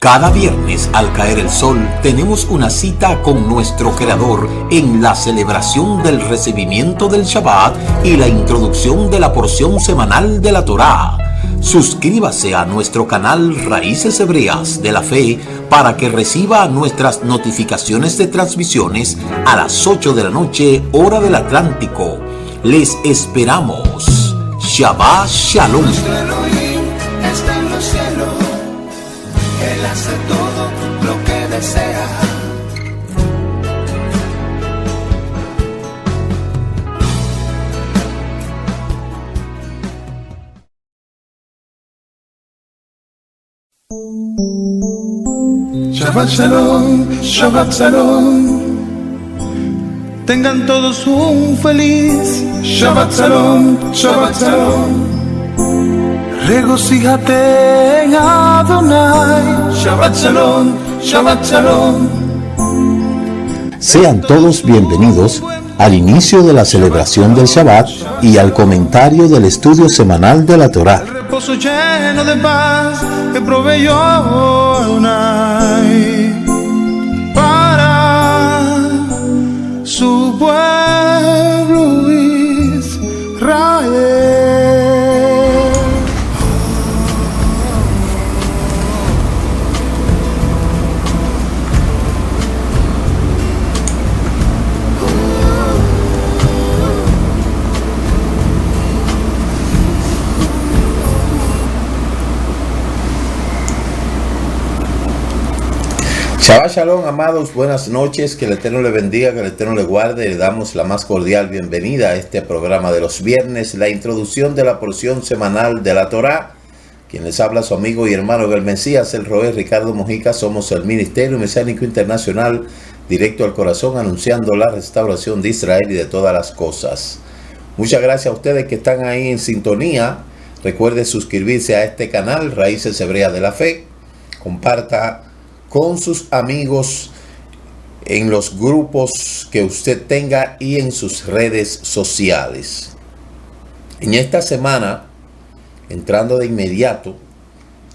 Cada viernes al caer el sol tenemos una cita con nuestro Creador en la celebración del recibimiento del Shabbat y la introducción de la porción semanal de la Torá. Suscríbase a nuestro canal Raíces Hebreas de la Fe para que reciba nuestras notificaciones de transmisiones a las 8 de la noche, hora del Atlántico. Les esperamos. Shabbat Shalom. Está en los cielos, Él hace todo lo que desea. Shabbat Shalom, Shabbat Shalom. Tengan todos un feliz Shabbat Shalom, Shabbat Shalom. Regocíjate en Adonai. Shabbat Shalom, Shabbat Shalom. Sean todos bienvenidos al inicio de la celebración del Shabbat y al comentario del estudio semanal de la Torá. El reposo lleno de paz que proveyó Adonai para su pueblo Israel. Shabbat Shalom, amados, buenas noches, que el Eterno le bendiga, que el Eterno le guarde. Le damos la más cordial bienvenida a este programa de los viernes, la introducción de la porción semanal de la Torá. Quien les habla, su amigo y hermano del Mesías, el Roé Ricardo Mojica. Somos el Ministerio Mesiánico Internacional, directo al corazón, anunciando la restauración de Israel y de todas las cosas. Muchas gracias a ustedes que están ahí en sintonía. Recuerde suscribirse a este canal, Raíces Hebreas de la Fe. Comparta con sus amigos en los grupos que usted tenga y en sus redes sociales. En esta semana, entrando de inmediato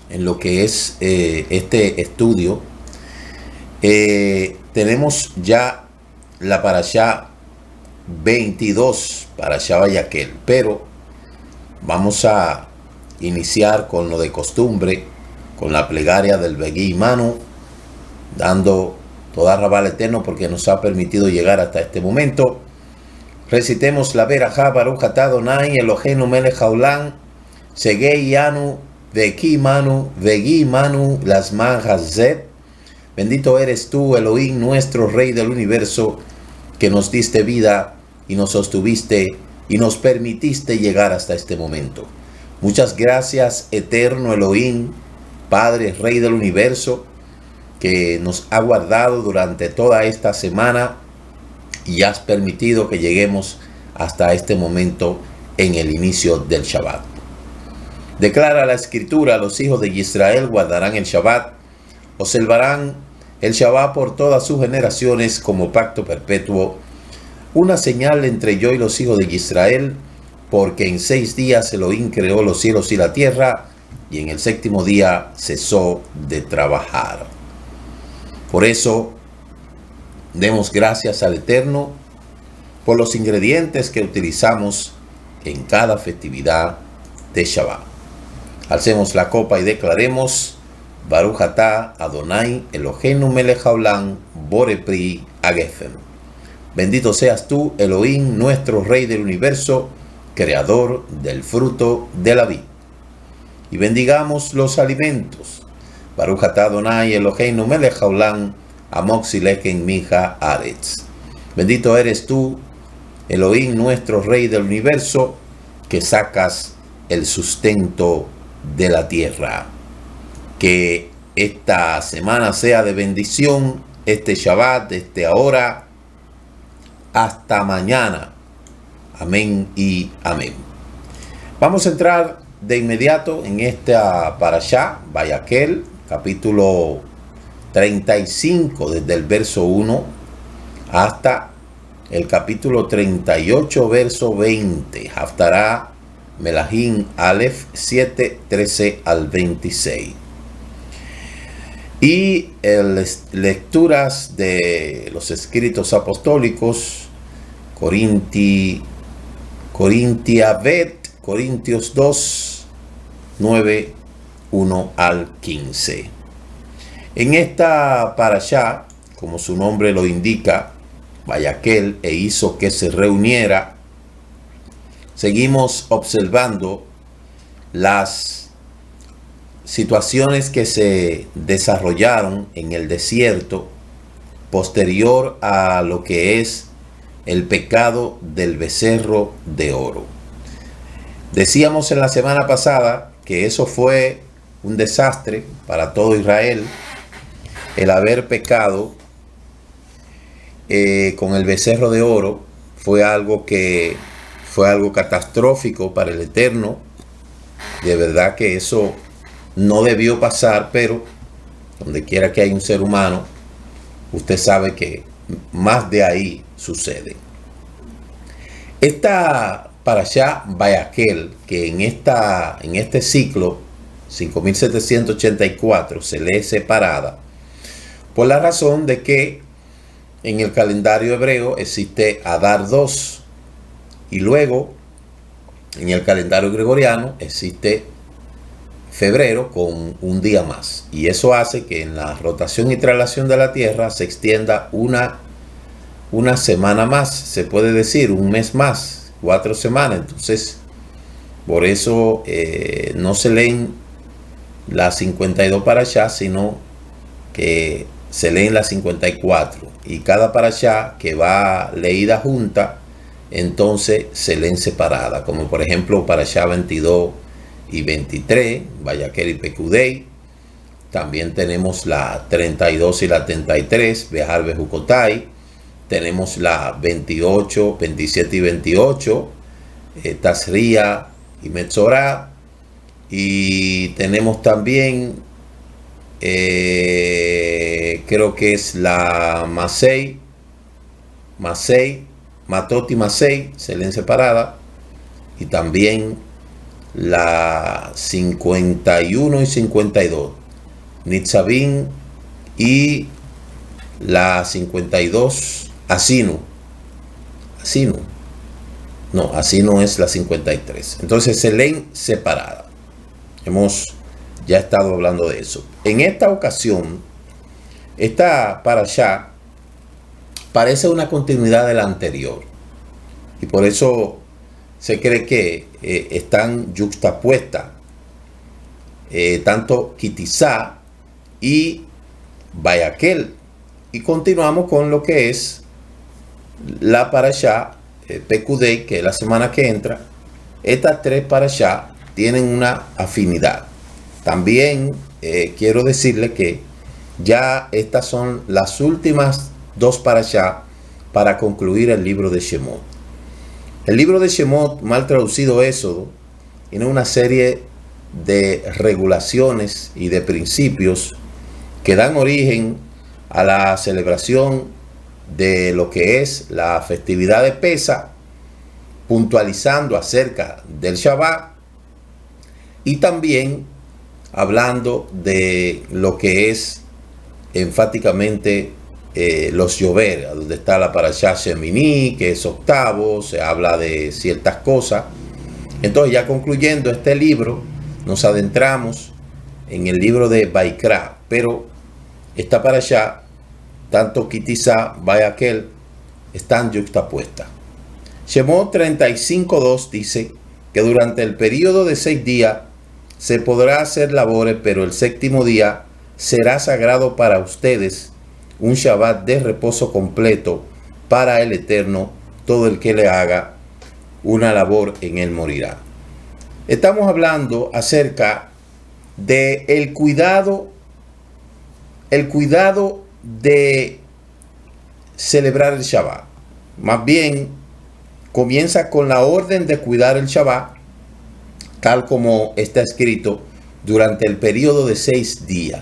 en lo que es este estudio, tenemos ya la Parashá 22, Parashá Vayakhel, pero vamos a iniciar con lo de costumbre, con la plegaria del Begui Manu, dando toda rabá al Eterno porque nos ha permitido llegar hasta este momento. Recitemos la verajá Baruch atah Adonai Eloheinu melech haolam segei yanu veki manu vegi manu lasman hazet. Bendito eres tú, Elohim, nuestro Rey del universo, que nos diste vida y nos sostuviste y nos permitiste llegar hasta este momento. Muchas gracias, eterno Elohim, Padre, Rey del universo, que nos ha guardado durante toda esta semana y has permitido que lleguemos hasta este momento en el inicio del Shabbat. Declara la Escritura: los hijos de Israel guardarán el Shabbat, observarán el Shabbat por todas sus generaciones como pacto perpetuo, una señal entre yo y los hijos de Israel, porque en 6 días Elohim creó los cielos y la tierra, y en el 7º día cesó de trabajar. Por eso, demos gracias al Eterno por los ingredientes que utilizamos en cada festividad de Shabbat. Alcemos la copa y declaremos: Baruch atah Adonai Eloheinu melech haolam borei pri hagefem. Bendito seas tú, Elohim, nuestro Rey del universo, creador del fruto de la vid. Y bendigamos los alimentos. Baruch atah Adonai Eloheinu melech haolam amotzi lechen miha haaretz. Bendito eres tú, Elohim, nuestro Rey del universo, que sacas el sustento de la tierra. Que esta semana sea de bendición, este Shabbat, desde ahora hasta mañana. Amén y amén. Vamos a entrar de inmediato en esta Parashá Vayakhel, capítulo 35, desde el verso 1 hasta el capítulo 38, verso 20. Haftará Melahim Aleph 7, 13 al 26. Y lecturas de los escritos apostólicos, Corintios 2, 9, 1 al 15. En esta parashá, como su nombre lo indica, Vayaquel, e hizo que se reuniera, seguimos observando las situaciones que se desarrollaron en el desierto posterior a lo que es el pecado del becerro de oro. Decíamos en la semana pasada que eso fue un desastre para todo Israel, el haber pecado con el becerro de oro. Fue algo catastrófico para el Eterno. De verdad que eso no debió pasar, pero donde quiera que hay un ser humano, usted sabe que más de ahí sucede. Esta parashá Vayaquel, que en este ciclo 5784 se lee separada, por la razón de que en el calendario hebreo existe Adar 2 y luego en el calendario gregoriano existe febrero con un día más, y eso hace que en la rotación y traslación de la Tierra se extienda una semana más, se puede decir un mes más, 4 semanas. Entonces por eso no se leen las 52 parashá, sino que se leen las 54, y cada parashá que va leída junta, entonces se leen separada, como por ejemplo parashá 22 y 23, Vayaquel y Pekudei. También tenemos la 32 y la 33, Behar Bejucotai. Tenemos la 28, 27 y 28, Tazria y Metzorá. Y tenemos también, creo que es la Masei, Matot y Masei, se leen separada. Y también la 51 y 52, Nitzavim, y la 52, Asinu. No, Asinu es la 53. Entonces se leen separada. Hemos ya estado hablando de eso. En esta ocasión, esta parashá parece una continuidad de la anterior, y por eso se cree que están yuxtapuestas, tanto Kitizá y Vayaquel. Y continuamos con lo que es la parashá Pekudei, que es la semana que entra. Estas tres parashá tienen una afinidad. También quiero decirle que ya estas son las últimas dos parashá para concluir el libro de Shemot. El libro de Shemot, mal traducido Éxodo, tiene una serie de regulaciones y de principios que dan origen a la celebración de lo que es la festividad de Pesaj, puntualizando acerca del Shabbat, y también hablando de lo que es enfáticamente los Yover, donde está la parashá Shemini, que es octavo, se habla de ciertas cosas. Entonces, ya concluyendo este libro, nos adentramos en el libro de Vaikra, pero esta parashá, tanto Kitizá, Vayaquel, están yuxtapuestas. Shemot 35:2 dice que durante el periodo de 6 días se podrá hacer labores, pero el séptimo día será sagrado para ustedes, un Shabbat de reposo completo para el Eterno. Todo el que le haga una labor en él morirá. Estamos hablando acerca de el cuidado de celebrar el Shabbat. Más bien comienza con la orden de cuidar el Shabbat, tal como está escrito, durante el periodo de 6 días.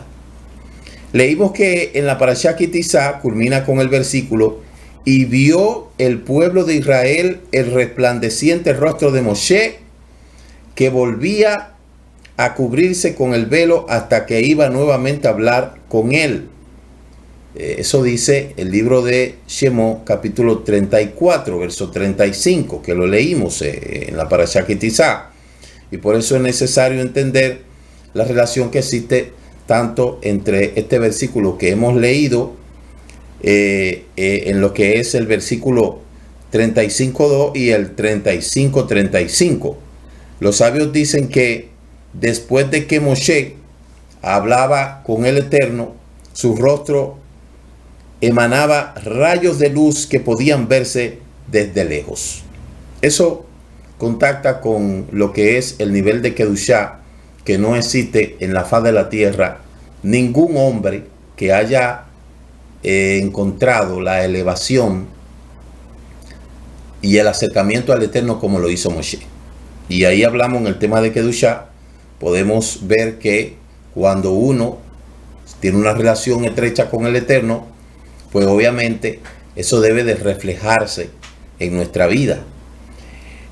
Leímos que en la parashá Kitizá culmina con el versículo: y vio el pueblo de Israel el resplandeciente rostro de Moshe, que volvía a cubrirse con el velo hasta que iba nuevamente a hablar con él. Eso dice el libro de Shemot, capítulo 34, verso 35, que lo leímos en la Parashá Ki Tizá. Y por eso es necesario entender la relación que existe tanto entre este versículo que hemos leído en lo que es el versículo 35.2 y el 35.35. Los sabios dicen que después de que Moshe hablaba con el Eterno, su rostro emanaba rayos de luz que podían verse desde lejos. Eso contacta con lo que es el nivel de Kedushá, que no existe en la faz de la tierra ningún hombre que haya encontrado la elevación y el acercamiento al Eterno como lo hizo Moshe. Y ahí hablamos en el tema de Kedushá. Podemos ver que cuando uno tiene una relación estrecha con el Eterno, pues obviamente eso debe de reflejarse en nuestra vida.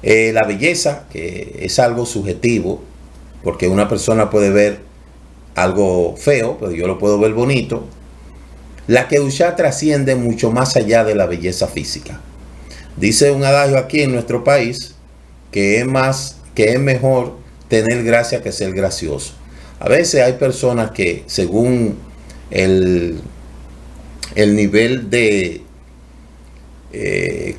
La belleza, que es algo subjetivo, porque una persona puede ver algo feo, pero yo lo puedo ver bonito. La Kedushá trasciende mucho más allá de la belleza física. Dice un adagio aquí en nuestro país que es mejor tener gracia que ser gracioso. A veces hay personas que según el nivel de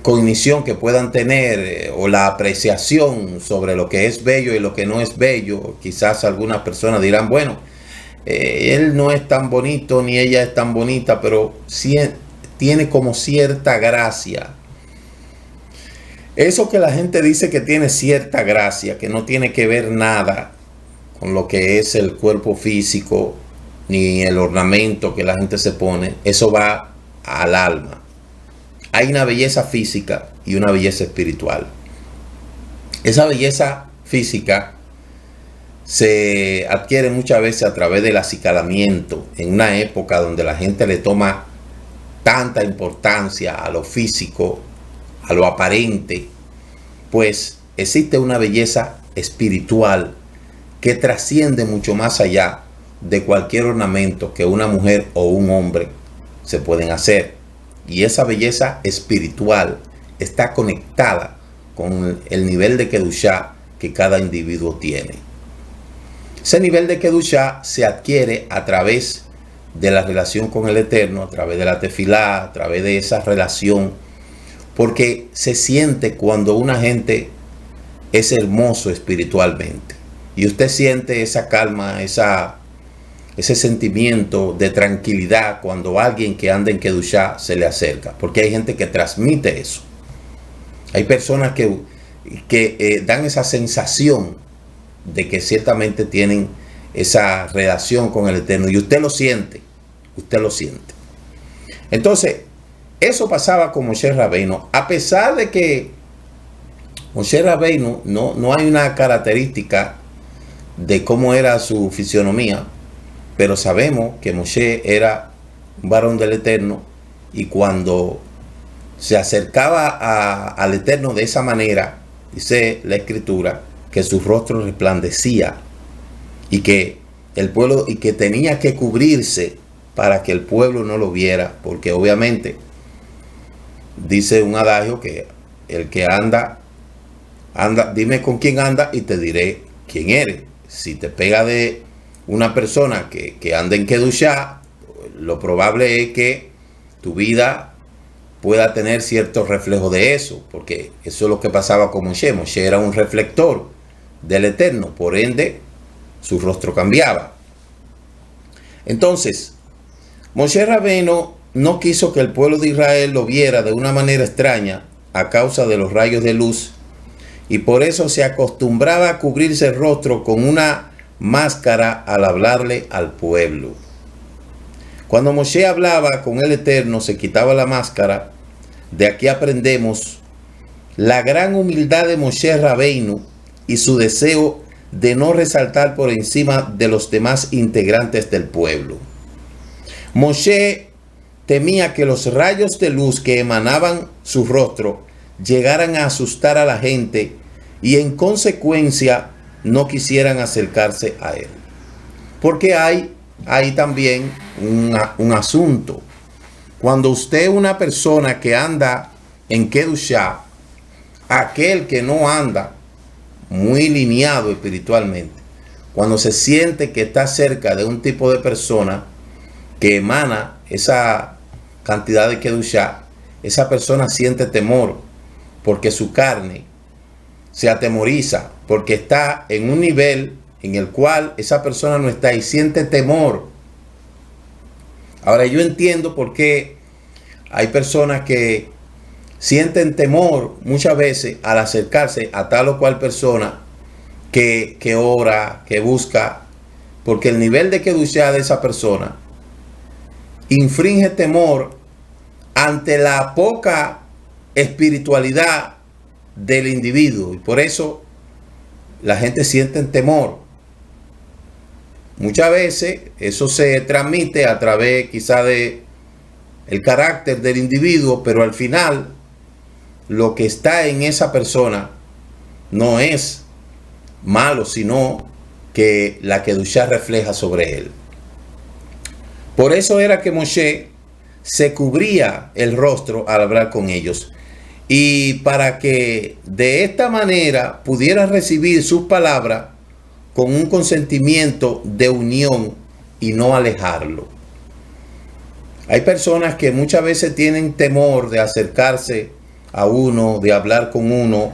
cognición que puedan tener o la apreciación sobre lo que es bello y lo que no es bello, quizás algunas personas dirán, bueno, él no es tan bonito ni ella es tan bonita, pero sí tiene como cierta gracia. Eso que la gente dice que tiene cierta gracia, que no tiene que ver nada con lo que es el cuerpo físico ni el ornamento que la gente se pone, eso va al alma. Hay una belleza física y una belleza espiritual. Esa belleza física se adquiere muchas veces a través del acicalamiento, en una época donde la gente le toma tanta importancia a lo físico, a lo aparente, pues existe una belleza espiritual que trasciende mucho más allá de cualquier ornamento que una mujer o un hombre se pueden hacer. Y esa belleza espiritual está conectada con el nivel de Kedushá que cada individuo tiene. Ese nivel de Kedushá se adquiere a través de la relación con el Eterno, a través de la tefilá, a través de esa relación, porque se siente cuando una gente es hermoso espiritualmente. Y usted siente esa calma, ese sentimiento de tranquilidad cuando alguien que anda en Kedushá se le acerca, porque hay gente que transmite eso. Hay personas que dan esa sensación de que ciertamente tienen esa relación con el Eterno, y usted lo siente, Entonces, eso pasaba con Moshe Rabbeinu, a pesar de que Moshe Rabbeinu no hay una característica de cómo era su fisionomía, pero sabemos que Moshe era un varón del Eterno, y cuando se acercaba al Eterno de esa manera, dice la Escritura, que su rostro resplandecía, y que el pueblo, y que tenía que cubrirse para que el pueblo no lo viera, porque obviamente dice un adagio que el que anda, dime con quién anda y te diré quién eres. Si te pega de una persona que anda en Kedushá, lo probable es que tu vida pueda tener cierto reflejo de eso, porque eso es lo que pasaba con Moshe. Moshe era un reflector del Eterno, por ende su rostro cambiaba. Entonces, Moshe Rabbeinu no quiso que el pueblo de Israel lo viera de una manera extraña a causa de los rayos de luz, y por eso se acostumbraba a cubrirse el rostro con una máscara al hablarle al pueblo. Cuando Moshe hablaba con el Eterno, se quitaba la máscara. De aquí aprendemos la gran humildad de Moshe Rabbeinu y su deseo de no resaltar por encima de los demás integrantes del pueblo. Moshe temía que los rayos de luz que emanaban su rostro llegaran a asustar a la gente, y en consecuencia no quisieran acercarse a él. Porque hay también un asunto. Cuando usted es una persona que anda en Kedushá, aquel que no anda muy lineado espiritualmente, cuando se siente que está cerca de un tipo de persona que emana esa cantidad de Kedushá, esa persona siente temor porque su carne se atemoriza, porque está en un nivel en el cual esa persona no está y siente temor. Ahora yo entiendo por qué hay personas que sienten temor muchas veces al acercarse a tal o cual persona que ora, que busca, porque el nivel de kedushá de esa persona infringe temor ante la poca espiritualidad del individuo, y por eso la gente siente temor. Muchas veces eso se transmite a través quizá de el carácter del individuo, pero al final lo que está en esa persona no es malo, sino que la kedushá refleja sobre él. Por eso era que Moshe se cubría el rostro al hablar con ellos, y para que de esta manera pudiera recibir sus palabras con un consentimiento de unión y no alejarlo. Hay personas que muchas veces tienen temor de acercarse a uno, de hablar con uno,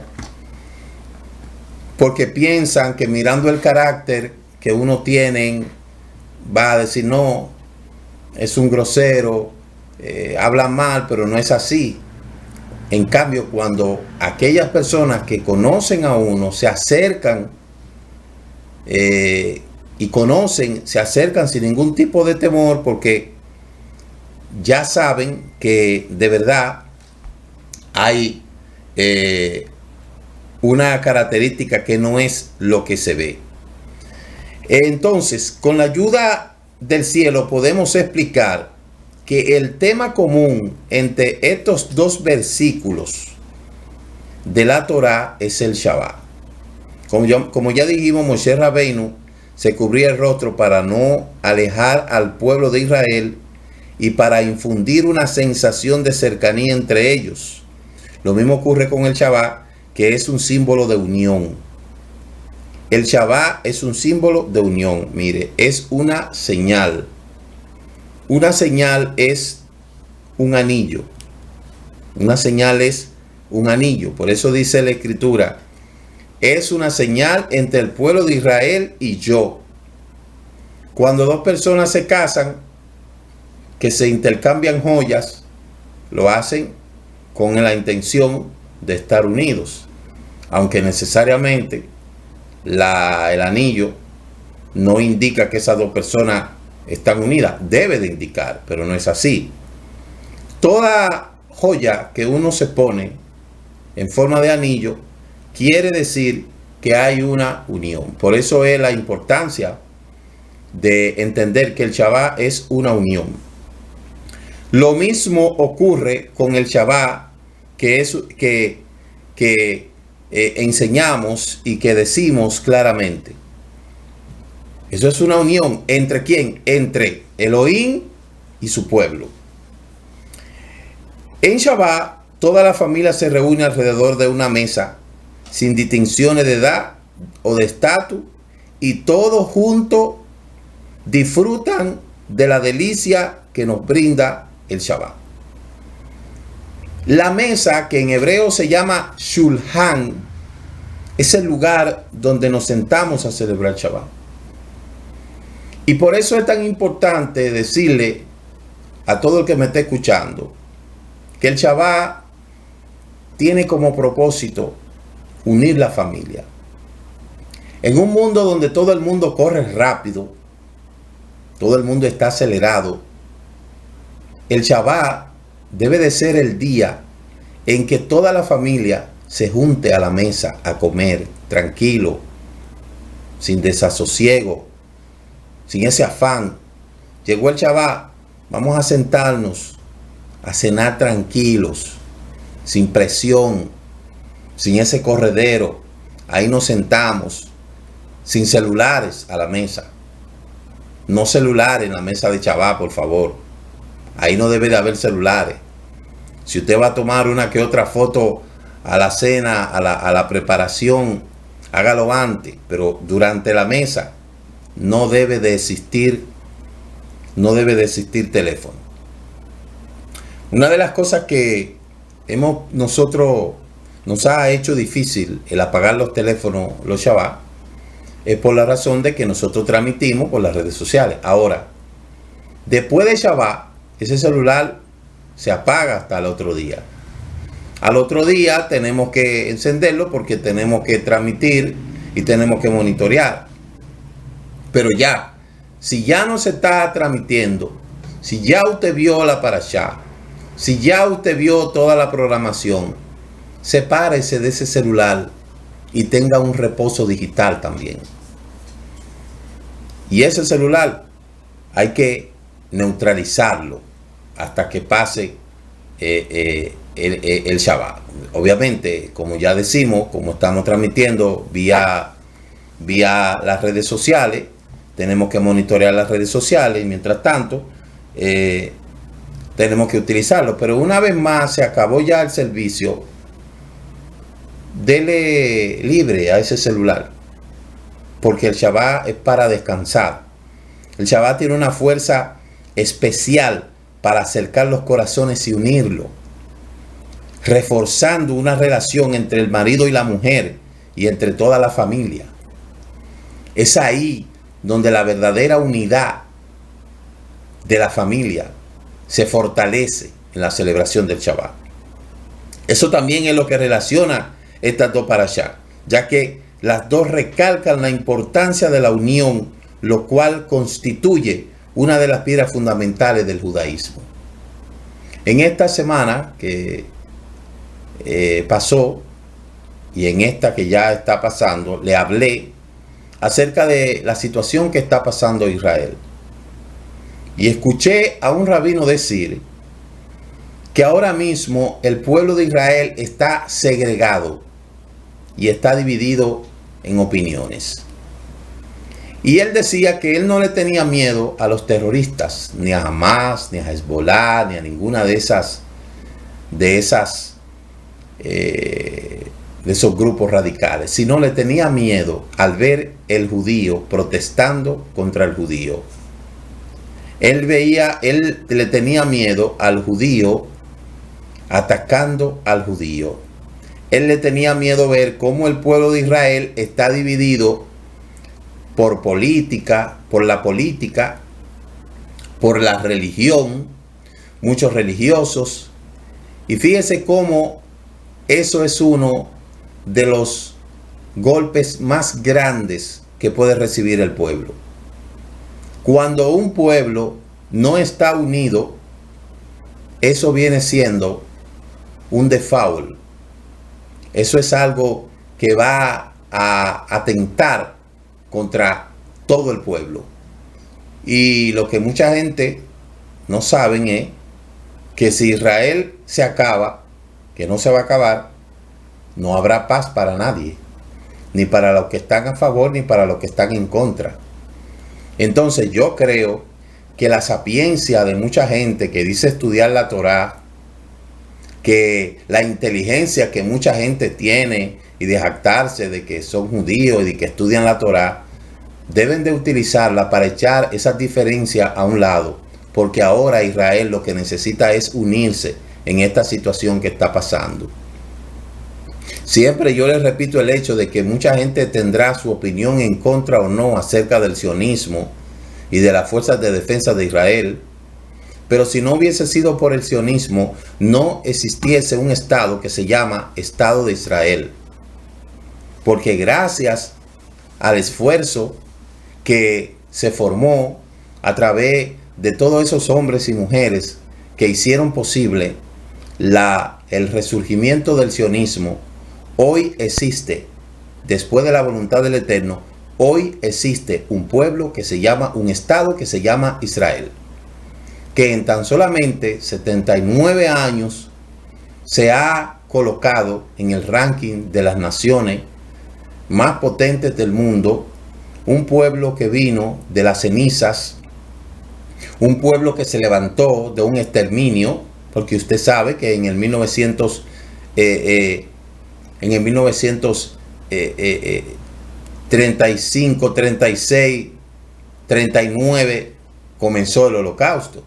porque piensan que mirando el carácter que uno tiene, va a decir, no, es un grosero, habla mal, pero no es así. En cambio, cuando aquellas personas que conocen a uno se acercan y conocen, se acercan sin ningún tipo de temor, porque ya saben que de verdad hay una característica que no es lo que se ve. Entonces, con la ayuda del cielo podemos explicar que el tema común entre estos dos versículos de la Torá es el Shabbat. Como ya dijimos, Moshe Rabbeinu se cubría el rostro para no alejar al pueblo de Israel y para infundir una sensación de cercanía entre ellos. Lo mismo ocurre con el Shabbat, que es un símbolo de unión. El Shabbat es un símbolo de unión. Mire, es una señal. Una señal es un anillo. Una señal es un anillo. Por eso dice la Escritura, es una señal entre el pueblo de Israel y yo. Cuando dos personas se casan, que se intercambian joyas, lo hacen con la intención de estar unidos. Aunque necesariamente el anillo no indica que esas dos personas están unidas. Debe de indicar, pero no es así. Toda joya que uno se pone en forma de anillo quiere decir que hay una unión. Por eso es la importancia de entender que el Shabbat es una unión. Lo mismo ocurre con el Shabbat que enseñamos y que decimos claramente. Eso es una unión. ¿Entre quién? Entre Elohim y su pueblo. En Shabbat, toda la familia se reúne alrededor de una mesa, sin distinciones de edad o de estatus, y todos juntos disfrutan de la delicia que nos brinda el Shabbat. La mesa, que en hebreo se llama Shulhan, es el lugar donde nos sentamos a celebrar Shabbat. Y por eso es tan importante decirle a todo el que me esté escuchando que el Shabbat tiene como propósito unir la familia. En un mundo donde todo el mundo corre rápido, todo el mundo está acelerado, el Shabbat debe de ser el día en que toda la familia se junte a la mesa a comer tranquilo, sin desasosiego, sin ese afán. Llegó el Shabbat, vamos a sentarnos a cenar tranquilos, sin presión, sin ese corredero. Ahí nos sentamos sin celulares a la mesa. No celulares en la mesa de Shabbat, por favor. Ahí no debe de haber celulares. Si usted va a tomar una que otra foto a la cena, a la preparación, hágalo antes, pero durante la mesa no debe de existir teléfono. Una de las cosas que nos ha hecho difícil el apagar los teléfonos los Shabbat es por la razón de que nosotros transmitimos por las redes sociales. Ahora, después de Shabbat, ese celular se apaga hasta el otro día. Al otro día tenemos que encenderlo porque tenemos que transmitir y tenemos que monitorear. Pero ya, si ya no se está transmitiendo, si ya usted vio la parashá, si ya usted vio toda la programación, sepárese de ese celular y tenga un reposo digital también. Y ese celular hay que neutralizarlo hasta que pase el Shabbat. Obviamente, como ya decimos, como estamos transmitiendo vía las redes sociales, tenemos que monitorear las redes sociales y mientras tanto tenemos que utilizarlo. Pero una vez más se acabó ya el servicio, dele libre a ese celular, porque el Shabbat es para descansar. El Shabbat tiene una fuerza especial para acercar los corazones y unirlos, reforzando una relación entre el marido y la mujer y entre toda la familia. Es ahí donde la verdadera unidad de la familia se fortalece en la celebración del Shabbat. Eso también es lo que relaciona estas dos parashá, ya que las dos recalcan la importancia de la unión, lo cual constituye una de las piedras fundamentales del judaísmo. En esta semana que pasó y en esta que ya está pasando, le hablé acerca de la situación que está pasando en Israel. Y escuché a un rabino decir que ahora mismo el pueblo de Israel está segregado y está dividido en opiniones. Y él decía que él no le tenía miedo a los terroristas, ni a Hamas, ni a Hezbollah, ni a ninguna de esos grupos radicales, sino le tenía miedo al ver el judío protestando contra el judío. Él le tenía miedo al judío atacando al judío. Él le tenía miedo ver cómo el pueblo de Israel está dividido por política, por la religión, muchos religiosos. Y fíjese cómo eso es uno de los golpes más grandes que puede recibir el pueblo. Cuando un pueblo no está unido, eso viene siendo un default. Eso es algo que va a atentar contra todo el pueblo. Y lo que mucha gente no saben es que si Israel se acaba, que no se va a acabar, no habrá paz para nadie, ni para los que están a favor ni para los que están en contra. Entonces yo creo que la sapiencia de mucha gente que dice estudiar la Torá, que la inteligencia que mucha gente tiene y de jactarse de que son judíos y de que estudian la Torá, deben de utilizarla para echar esas diferencias a un lado, porque ahora Israel lo que necesita es unirse en esta situación que está pasando. Siempre yo les repito el hecho de que mucha gente tendrá su opinión en contra o no acerca del sionismo y de las fuerzas de defensa de Israel, pero si no hubiese sido por el sionismo, no existiese un estado que se llama Estado de Israel. Porque gracias al esfuerzo que se formó a través de todos esos hombres y mujeres que hicieron posible el resurgimiento del sionismo, hoy existe, después de la voluntad del Eterno, hoy existe un pueblo que se llama, un estado que se llama Israel, que en tan solamente 79 años se ha colocado en el ranking de las naciones más potentes del mundo un pueblo que vino de las cenizas, un pueblo que se levantó de un exterminio, porque usted sabe que en el 1935, 36, 39 comenzó el Holocausto.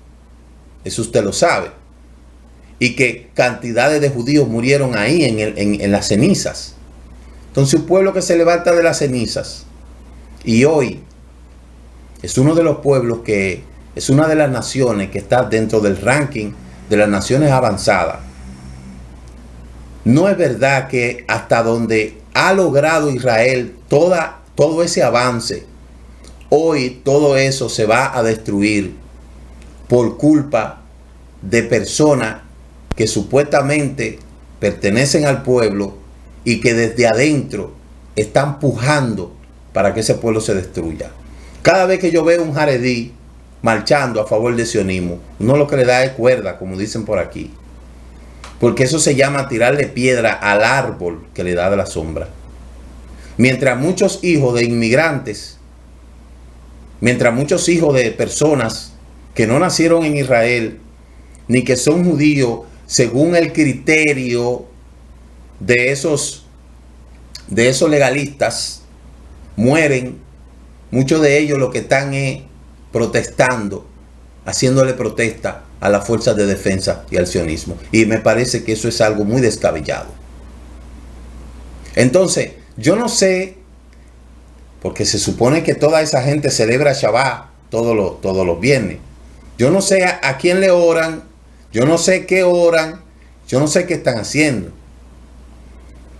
Eso usted lo sabe. Y que cantidades de judíos murieron ahí en las cenizas. Entonces, un pueblo que se levanta de las cenizas y hoy es uno de los pueblos que es una de las naciones que está dentro del ranking de las naciones avanzadas. No es verdad que hasta donde ha logrado Israel todo ese avance, hoy todo eso se va a destruir por culpa de personas que supuestamente pertenecen al pueblo y que desde adentro están pujando para que ese pueblo se destruya. Cada vez que yo veo un jaredí marchando a favor del sionismo, uno lo que le da es cuerda, como dicen por aquí, porque eso se llama tirarle piedra al árbol que le da de la sombra. Mientras muchos hijos de inmigrantes, mientras muchos hijos de personas que no nacieron en Israel, ni que son judíos según el criterio de esos legalistas, mueren, muchos de ellos lo que están es protestando, haciéndole protesta a las fuerzas de defensa y al sionismo. Y me parece que eso es algo muy descabellado. Entonces, yo no sé, porque se supone que toda esa gente celebra Shabbat todos los viernes. Yo no sé a quién le oran, yo no sé qué oran, yo no sé qué están haciendo.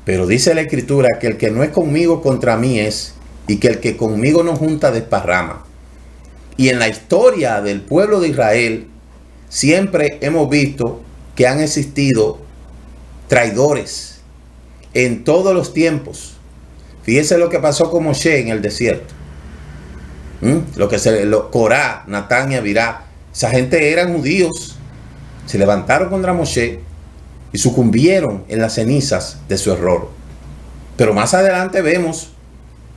Pero dice la Escritura que el que no es conmigo contra mí es, y que el que conmigo no junta desparrama. Y en la historia del pueblo de Israel siempre hemos visto que han existido traidores en todos los tiempos. Fíjese lo que pasó con Moshe en el desierto. Corá, Natán y Abirá, esa gente eran judíos, se levantaron contra Moshe y sucumbieron en las cenizas de su error. Pero más adelante vemos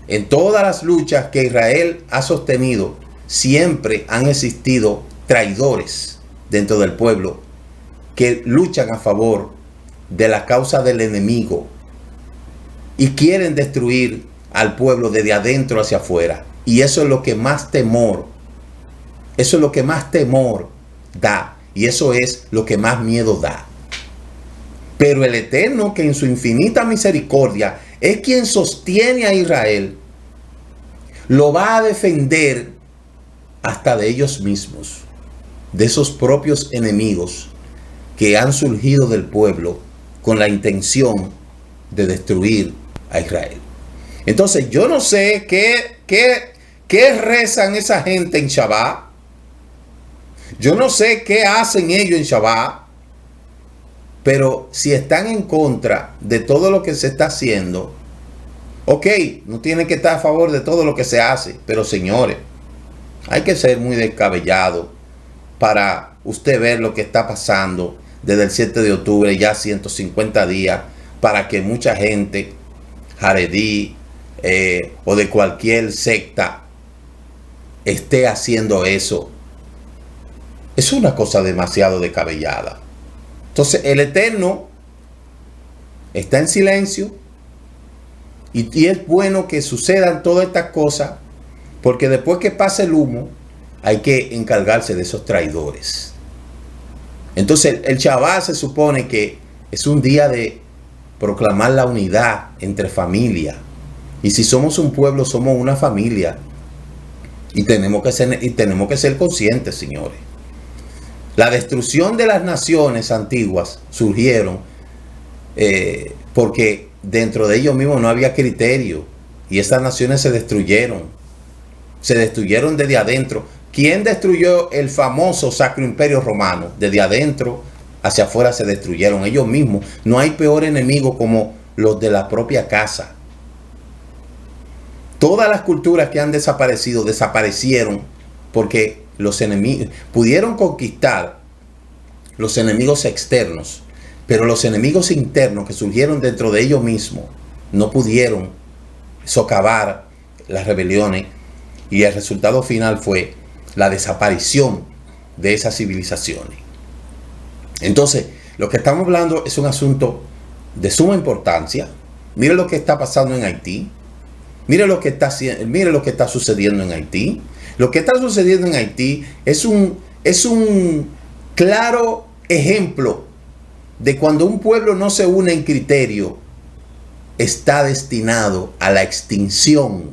en todas las luchas que Israel ha sostenido, siempre han existido traidores dentro del pueblo que luchan a favor de la causa del enemigo y quieren destruir al pueblo desde adentro hacia afuera. Y eso es lo que más temor, da, y eso es lo que más miedo da. Pero el Eterno, que en su infinita misericordia es quien sostiene a Israel, lo va a defender hasta de ellos mismos, de esos propios enemigos que han surgido del pueblo con la intención de destruir a Israel. Entonces, yo no sé qué rezan esa gente en Shabbat. Yo no sé qué hacen ellos en Shabbat. Pero si están en contra de todo lo que se está haciendo, ok, no tienen que estar a favor de todo lo que se hace. Pero señores, hay que ser muy descabellado para usted ver lo que está pasando desde el 7 de octubre, ya 150 días, para que mucha gente, jaredí o de cualquier secta, esté haciendo eso. Es una cosa demasiado descabellada. Entonces, el Eterno está en silencio y es bueno que sucedan todas estas cosas, porque después que pase el humo, hay que encargarse de esos traidores. Entonces, el Shabbat se supone que es un día de proclamar la unidad entre familia. Y si somos un pueblo, somos una familia. Y tenemos que ser conscientes, señores. La destrucción de las naciones antiguas surgieron porque dentro de ellos mismos no había criterio. Y estas naciones se destruyeron. Se destruyeron desde adentro. ¿Quién destruyó el famoso Sacro Imperio Romano? Desde adentro hacia afuera se destruyeron ellos mismos. No hay peor enemigo como los de la propia casa. Todas las culturas que han desaparecido, desaparecieron porque los enemigos pudieron conquistar los enemigos externos, pero los enemigos internos que surgieron dentro de ellos mismos no pudieron socavar las rebeliones, y el resultado final fue la desaparición de esas civilizaciones. Entonces, lo que estamos hablando es un asunto de suma importancia. Mire lo que está pasando en Haití. Mire lo que está sucediendo en Haití. Lo que está sucediendo en Haití es un claro ejemplo de cuando un pueblo no se une en criterio, está destinado a la extinción.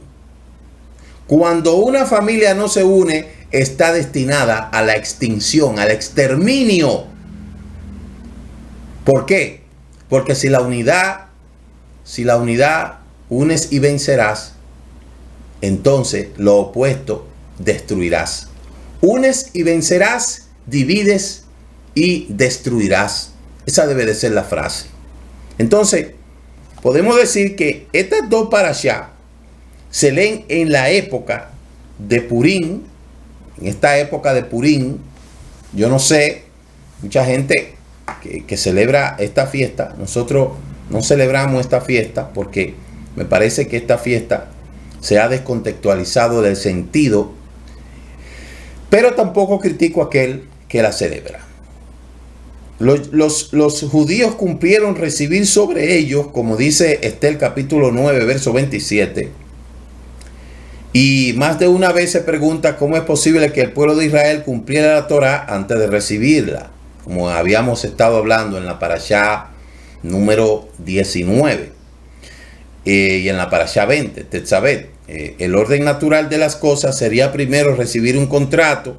Cuando una familia no se une, está destinada a la extinción, al exterminio. ¿Por qué? Porque si la unidad unes y vencerás, entonces lo opuesto destruirás. Unes y vencerás, divides y destruirás. Esa debe de ser la frase. Entonces, podemos decir que estas dos parashá se leen en la época de Purim. En esta época de Purim, yo no sé, mucha gente que celebra esta fiesta. Nosotros no celebramos esta fiesta porque me parece que esta fiesta se ha descontextualizado del sentido, pero tampoco critico a aquel que la celebra. Los judíos cumplieron recibir sobre ellos, como dice Estel capítulo 9, verso 27. Y más de una vez se pregunta cómo es posible que el pueblo de Israel cumpliera la Torá antes de recibirla, como habíamos estado hablando en la parashá número 19 y en la parashá 20, Tetzabet. El orden natural de las cosas sería primero recibir un contrato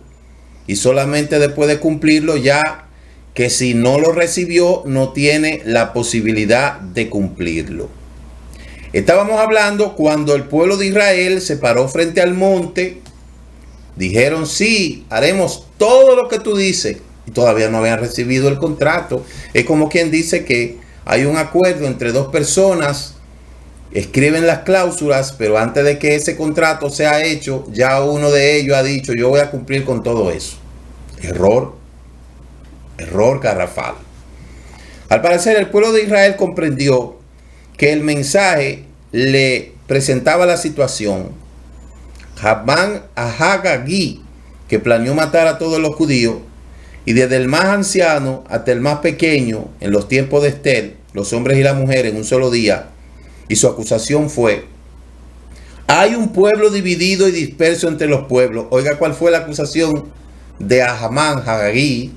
y solamente después de cumplirlo, ya que si no lo recibió no tiene la posibilidad de cumplirlo. Estábamos hablando cuando el pueblo de Israel se paró frente al monte, dijeron sí, haremos todo lo que tú dices, y todavía no habían recibido el contrato. Es como quien dice que hay un acuerdo entre dos personas, escriben las cláusulas, pero antes de que ese contrato sea hecho, ya uno de ellos ha dicho yo voy a cumplir con todo eso. Error garrafal. Al parecer el pueblo de Israel comprendió que el mensaje le presentaba la situación. Hamán Agagí, que planeó matar a todos los judíos, y desde el más anciano hasta el más pequeño, en los tiempos de Estel, los hombres y las mujeres en un solo día, y su acusación fue: hay un pueblo dividido y disperso entre los pueblos. Oiga, ¿cuál fue la acusación de Hamán Agagí?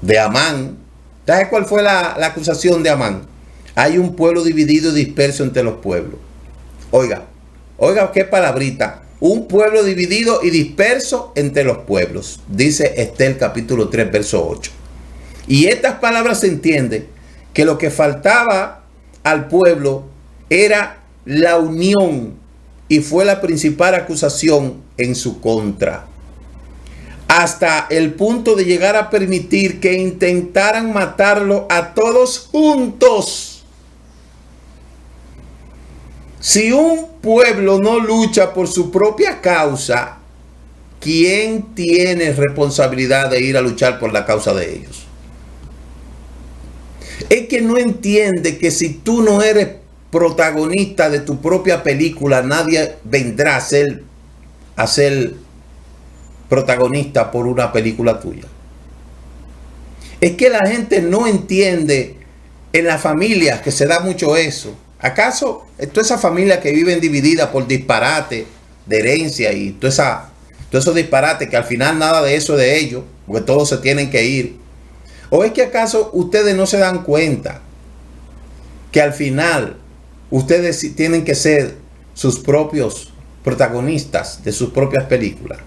De Amán. ¿Sabe cuál fue la acusación de Amán? Hay un pueblo dividido y disperso entre los pueblos. Oiga qué palabrita. Un pueblo dividido y disperso entre los pueblos. Dice Estel capítulo 3 verso 8. Y estas palabras se entiende que lo que faltaba al pueblo era la unión, y fue la principal acusación en su contra. Hasta el punto de llegar a permitir que intentaran matarlo a todos juntos. Si un pueblo no lucha por su propia causa, ¿quién tiene responsabilidad de ir a luchar por la causa de ellos? Es que no entiende que si tú no eres protagonista de tu propia película, nadie vendrá a ser protagonista por una película tuya. Es que la gente no entiende en las familias que se da mucho eso. ¿Acaso toda esa familia que viven dividida por disparate de herencia y todos esos disparates que al final nada de eso es de ellos, porque todos se tienen que ir? ¿O es que acaso ustedes no se dan cuenta que al final ustedes tienen que ser sus propios protagonistas de sus propias películas?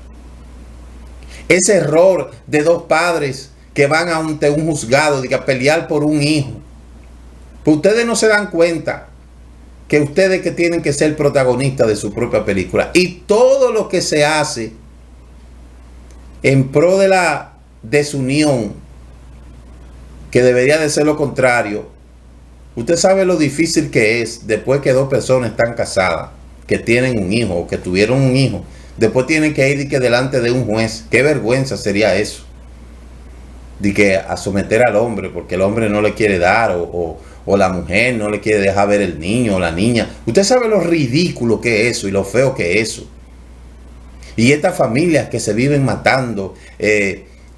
Ese error de dos padres que van ante un juzgado a pelear por un hijo, pues ustedes no se dan cuenta que ustedes que tienen que ser protagonistas de su propia película. Y todo lo que se hace en pro de la desunión, que debería de ser lo contrario. Usted sabe lo difícil que es después que dos personas están casadas, que tienen un hijo o que tuvieron un hijo, después tienen que ir delante de un juez. Qué vergüenza sería eso, de que a someter al hombre porque el hombre no le quiere dar, o o la mujer no le quiere dejar ver el niño o la niña. Usted sabe lo ridículo que es eso y lo feo que es eso. Y estas familias que se viven matando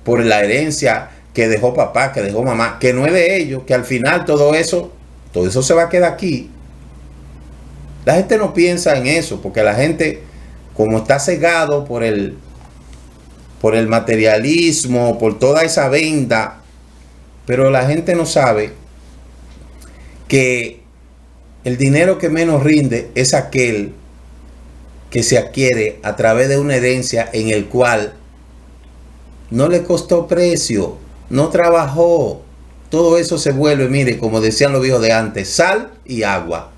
por la herencia que dejó papá, que dejó mamá, que no es de ellos, que al final todo eso se va a quedar aquí. La gente no piensa en eso, porque la gente, como está cegado por el materialismo, por toda esa venda, pero la gente no sabe que el dinero que menos rinde es aquel que se adquiere a través de una herencia en el cual no le costó precio, no trabajó. Todo eso se vuelve, mire, como decían los viejos de antes, sal y agua.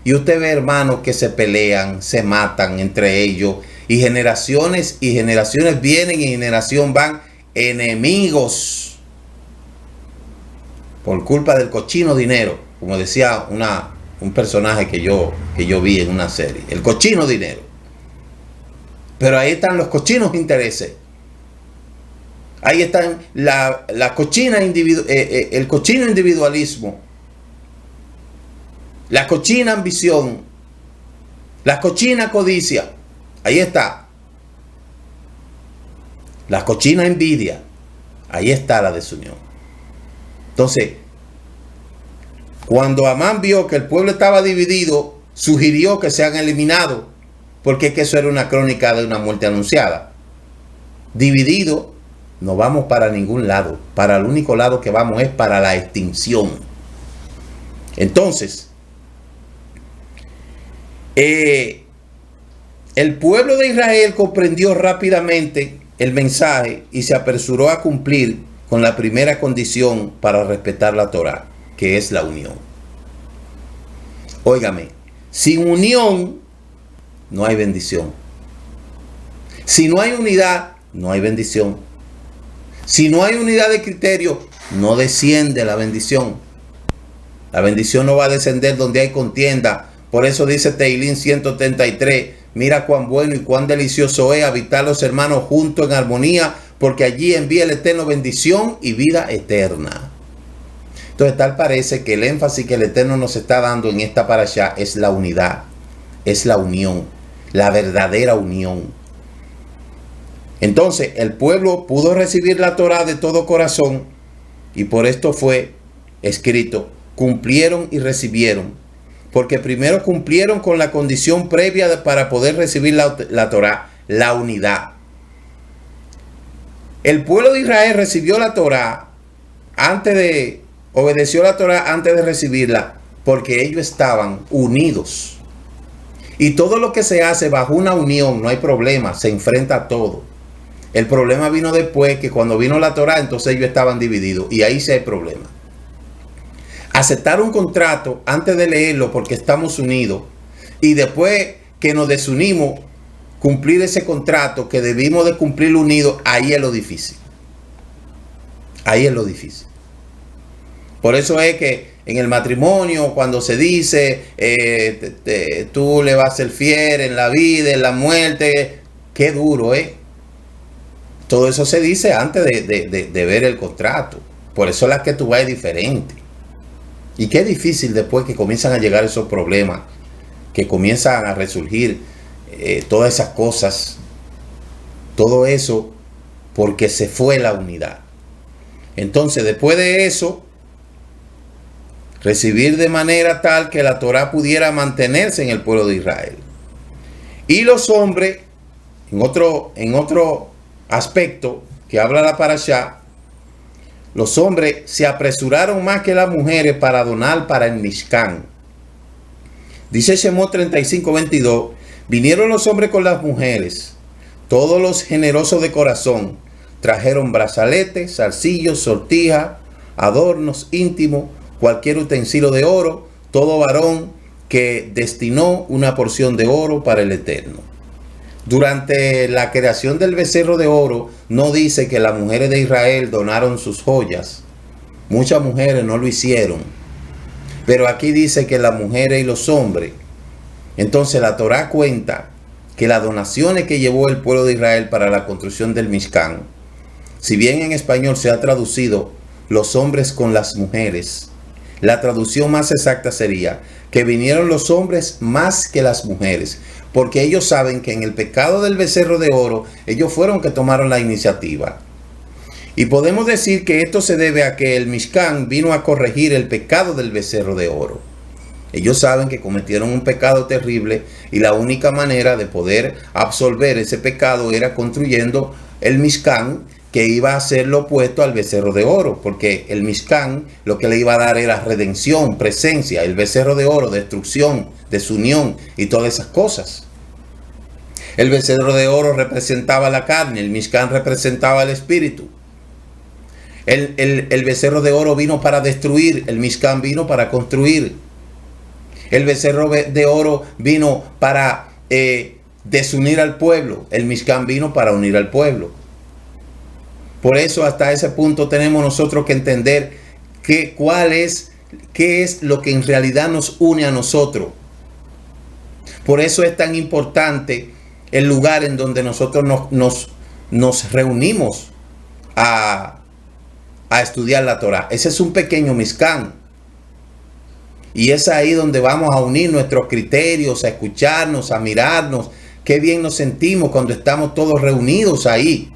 Y usted ve hermanos que se pelean, se matan entre ellos, y generaciones vienen y generación van, enemigos, por culpa del cochino dinero, como decía un personaje que yo vi en una serie, el cochino dinero. Pero ahí están los cochinos intereses. Ahí están la cochina el cochino individualismo, la cochina ambición, la cochina codicia. Ahí está. La cochina envidia. Ahí está la desunión. Entonces, cuando Amán vio que el pueblo estaba dividido, sugirió que sean eliminados, porque es que eso era una crónica de una muerte anunciada. Dividido, no vamos para ningún lado. Para el único lado que vamos es para la extinción. Entonces, el pueblo de Israel comprendió rápidamente el mensaje y se apresuró a cumplir con la primera condición para respetar la Torá, que es la unión. Óigame, sin unión no hay bendición. Si no hay unidad, no hay bendición. Si no hay unidad de criterio, no desciende la bendición. La bendición no va a descender donde hay contienda. Por eso dice Teilín 133, mira cuán bueno y cuán delicioso es habitar los hermanos juntos en armonía, porque allí envía el Eterno bendición y vida eterna. Entonces tal parece que el énfasis que el Eterno nos está dando en esta parashá es la unidad, es la unión, la verdadera unión. Entonces el pueblo pudo recibir la Torá de todo corazón y por esto fue escrito, cumplieron y recibieron, porque primero cumplieron con la condición previa para poder recibir la Torá, la unidad. El pueblo de Israel recibió la Torá obedeció la Torá antes de recibirla, porque ellos estaban unidos. Y todo lo que se hace bajo una unión, no hay problema, se enfrenta a todo. El problema vino después, que cuando vino la Torá, entonces ellos estaban divididos, y ahí sí hay problema. Aceptar un contrato antes de leerlo porque estamos unidos, y después que nos desunimos, cumplir ese contrato que debimos de cumplir unidos, ahí es lo difícil. Ahí es lo difícil. Por eso es que en el matrimonio, cuando se dice tú le vas a ser fiel en la vida, en la muerte, qué duro, ¿eh? Todo eso se dice antes de ver el contrato. Por eso la que tú vas es diferente. Y qué difícil después que comienzan a llegar esos problemas, que comienzan a resurgir todas esas cosas, todo eso porque se fue la unidad. Entonces, después de eso, recibir de manera tal que la Torá pudiera mantenerse en el pueblo de Israel. Y los hombres, en otro aspecto que habla la parashá, los hombres se apresuraron más que las mujeres para donar para el Mishkan. Dice Shemot 35:22, vinieron los hombres con las mujeres, todos los generosos de corazón, trajeron brazaletes, zarcillos, sortijas, adornos íntimos, cualquier utensilio de oro, todo varón que destinó una porción de oro para el Eterno. Durante la creación del becerro de oro, no dice que las mujeres de Israel donaron sus joyas. Muchas mujeres no lo hicieron. Pero aquí dice que las mujeres y los hombres. Entonces la Torá cuenta que las donaciones que llevó el pueblo de Israel para la construcción del Mishkan, si bien en español se ha traducido los hombres con las mujeres, La traducción más exacta sería que vinieron los hombres más que las mujeres, porque ellos saben que en el pecado del becerro de oro, ellos fueron que tomaron la iniciativa. Y podemos decir que esto se debe a que el Mishkan vino a corregir el pecado del becerro de oro. Ellos saben que cometieron un pecado terrible y la única manera de poder absolver ese pecado era construyendo el Mishkan, que iba a ser lo opuesto al becerro de oro, porque el Mishkan lo que le iba a dar era redención, presencia, el becerro de oro, destrucción, desunión y todas esas cosas. El becerro de oro representaba la carne, el Mishkan representaba el espíritu. El becerro de oro vino para destruir, el Mishkan vino para construir. El becerro de oro vino para desunir al pueblo, el Mishkan vino para unir al pueblo. Por eso hasta ese punto tenemos nosotros que entender qué es lo que en realidad nos une a nosotros. Por eso es tan importante el lugar en donde nosotros nos reunimos a estudiar la Torah. Ese es un pequeño Mishkan. Y es ahí donde vamos a unir nuestros criterios, a escucharnos, a mirarnos. Qué bien nos sentimos cuando estamos todos reunidos ahí.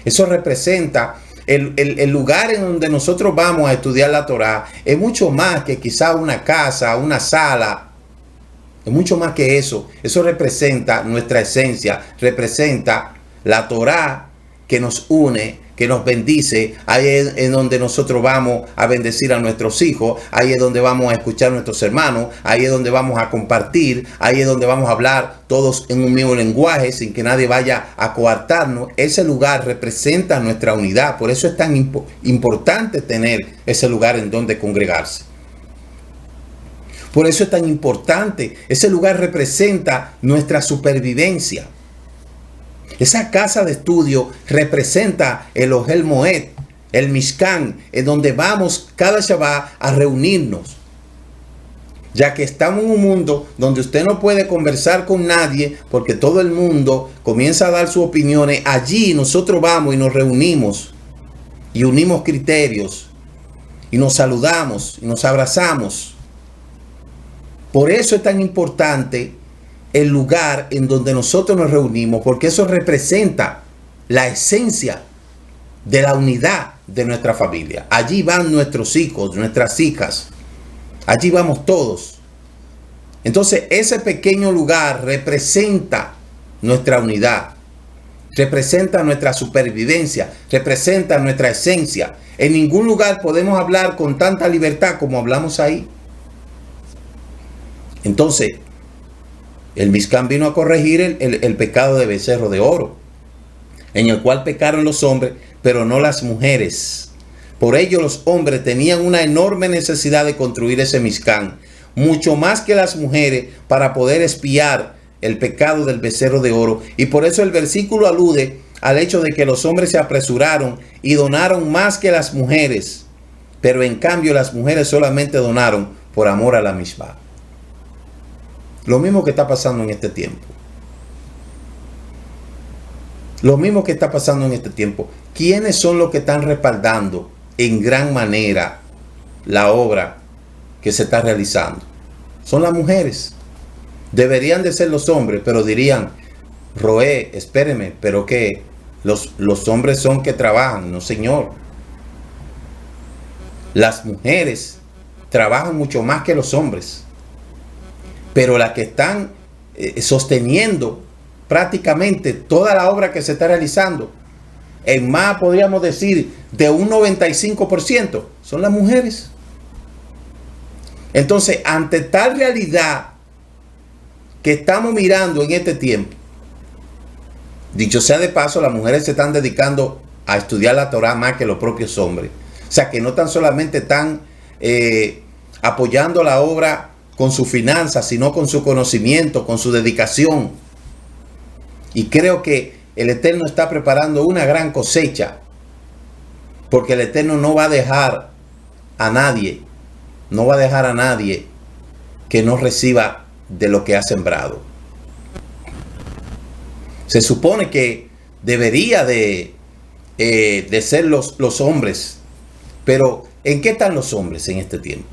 Eso representa el lugar en donde nosotros vamos a estudiar la Torah. Es mucho más que quizá una casa, una sala. Es mucho más que eso. Eso representa nuestra esencia. Representa la Torah que nos une, que nos bendice. Ahí es en donde nosotros vamos a bendecir a nuestros hijos. Ahí es donde vamos a escuchar a nuestros hermanos. Ahí es donde vamos a compartir. Ahí es donde vamos a hablar todos en un mismo lenguaje sin que nadie vaya a coartarnos. Ese lugar representa nuestra unidad. Por eso es tan importante tener ese lugar en donde congregarse. Por eso es tan importante. Ese lugar representa nuestra supervivencia. Esa casa de estudio representa el Ohel Moed, el Mishkan, en donde vamos cada Shabbat a reunirnos. Ya que estamos en un mundo donde usted no puede conversar con nadie porque todo el mundo comienza a dar sus opiniones. Allí nosotros vamos y nos reunimos y unimos criterios y nos saludamos y nos abrazamos. Por eso es tan importante el lugar en donde nosotros nos reunimos, porque eso representa la esencia de la unidad de nuestra familia. Allí van nuestros hijos, nuestras hijas. Allí vamos todos. Entonces, ese pequeño lugar representa nuestra unidad, representa nuestra supervivencia, representa nuestra esencia. En ningún lugar podemos hablar con tanta libertad como hablamos ahí. Entonces, el Mishkan vino a corregir el pecado de becerro de oro, en el cual pecaron los hombres, pero no las mujeres. Por ello los hombres tenían una enorme necesidad de construir ese Mishkan, mucho más que las mujeres, para poder expiar el pecado del becerro de oro. Y por eso el versículo alude al hecho de que los hombres se apresuraron y donaron más que las mujeres, pero en cambio las mujeres solamente donaron por amor a la Mishpah. Lo mismo que está pasando en este tiempo. Lo mismo que está pasando en este tiempo. ¿Quiénes son los que están respaldando en gran manera la obra que se está realizando? Son las mujeres. Deberían de ser los hombres, pero dirían, Roé, espéreme, pero que los hombres son que trabajan. No, señor. Las mujeres trabajan mucho más que los hombres. Pero las que están sosteniendo prácticamente toda la obra que se está realizando, en más podríamos decir de un 95%, son las mujeres. Entonces, ante tal realidad que estamos mirando en este tiempo, dicho sea de paso, las mujeres se están dedicando a estudiar la Torah más que los propios hombres. O sea, que no tan solamente están apoyando la obra con su finanzas, sino con su conocimiento, con su dedicación. Y creo que el Eterno está preparando una gran cosecha, porque el Eterno no va a dejar a nadie, que no reciba de lo que ha sembrado. Se supone que debería de ser los hombres, pero ¿en qué están los hombres en este tiempo?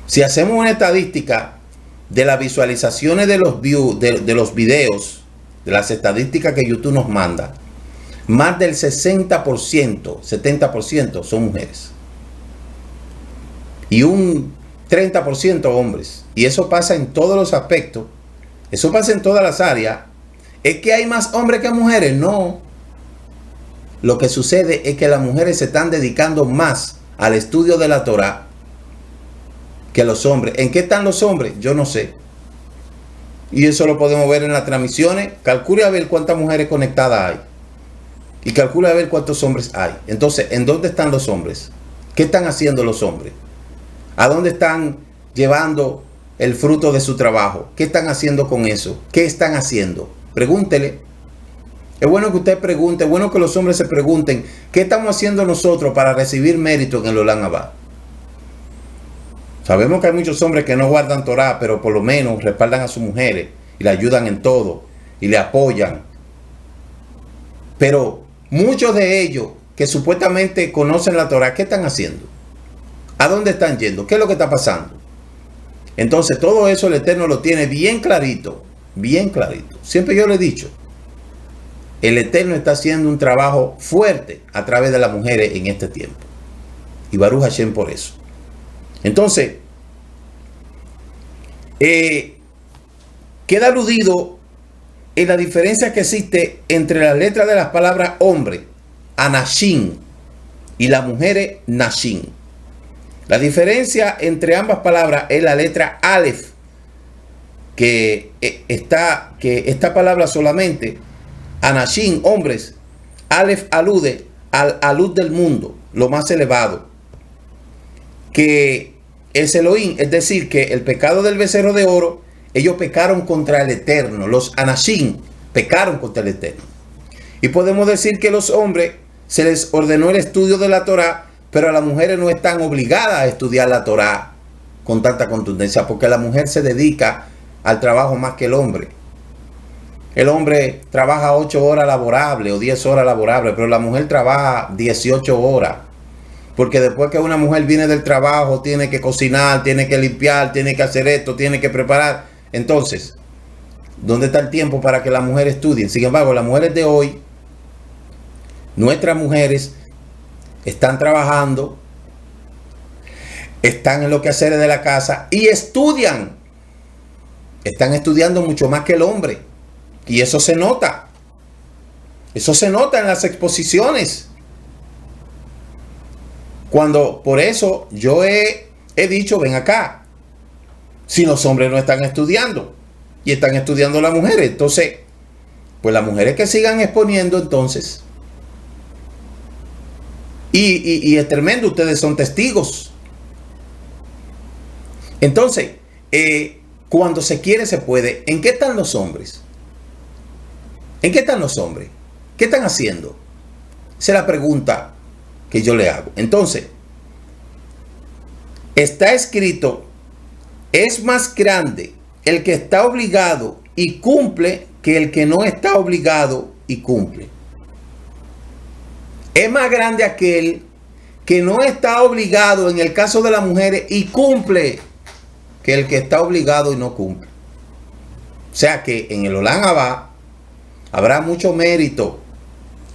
Si hacemos una estadística de las visualizaciones de los views, de los videos, de las estadísticas que YouTube nos manda, más del 60%, 70% son mujeres. Y un 30% hombres. Y eso pasa en todos los aspectos. Eso pasa en todas las áreas. ¿Es que hay más hombres que mujeres? No. Lo que sucede es que las mujeres se están dedicando más al estudio de la Torá que los hombres. ¿En qué están los hombres? Yo no sé. Y eso lo podemos ver en las transmisiones. Calcule a ver cuántas mujeres conectadas hay. Y calcule a ver cuántos hombres hay. Entonces, ¿en dónde están los hombres? ¿Qué están haciendo los hombres? ¿A dónde están llevando el fruto de su trabajo? ¿Qué están haciendo con eso? ¿Qué están haciendo? Pregúntele. Es bueno que usted pregunte, es bueno que los hombres se pregunten, ¿qué estamos haciendo nosotros para recibir mérito en el Olam Abba? Sabemos que hay muchos hombres que no guardan Torah, pero por lo menos respaldan a sus mujeres y le ayudan en todo y le apoyan. Pero muchos de ellos que supuestamente conocen la Torah, ¿qué están haciendo? ¿A dónde están yendo? ¿Qué es lo que está pasando? Entonces todo eso el Eterno lo tiene bien clarito, bien clarito. Siempre yo le he dicho, el Eterno está haciendo un trabajo fuerte a través de las mujeres en este tiempo. Y Baruch Hashem por eso. Entonces, queda aludido en la diferencia que existe entre las letras de las palabras hombre, anashim, y las mujeres, nashim. La diferencia entre ambas palabras es la letra Aleph, que esta palabra solamente, Anashim, hombres, Aleph alude al alud del mundo, lo más elevado, que es Elohim, es decir, que el pecado del becerro de oro, ellos pecaron contra el Eterno, los Anashim pecaron contra el Eterno. Y podemos decir que los hombres se les ordenó el estudio de la Torá, pero a las mujeres no están obligadas a estudiar la Torá con tanta contundencia, porque la mujer se dedica al trabajo más que el hombre. El hombre trabaja 8 horas laborables o 10 horas laborables, pero la mujer trabaja 18 horas. Porque después que una mujer viene del trabajo, tiene que cocinar, tiene que limpiar, tiene que hacer esto, tiene que preparar. Entonces, ¿dónde está el tiempo para que las mujeres estudien? Sin embargo, las mujeres de hoy, nuestras mujeres, están trabajando, están en los quehaceres de la casa y estudian. Están estudiando mucho más que el hombre. Y eso se nota. Eso se nota en las exposiciones. Cuando, por eso yo he dicho, ven acá. Si los hombres no están estudiando y están estudiando las mujeres, entonces, pues las mujeres que sigan exponiendo entonces. Y es tremendo, ustedes son testigos. Entonces, cuando se quiere, se puede. ¿En qué están los hombres? ¿En qué están los hombres? ¿Qué están haciendo? Esa es la pregunta que yo le hago. Entonces, está escrito, es más grande el que está obligado y cumple que el que no está obligado y cumple. Es más grande aquel que no está obligado en el caso de las mujeres y cumple que el que está obligado y no cumple. O sea que en el Olam Abba habrá mucho mérito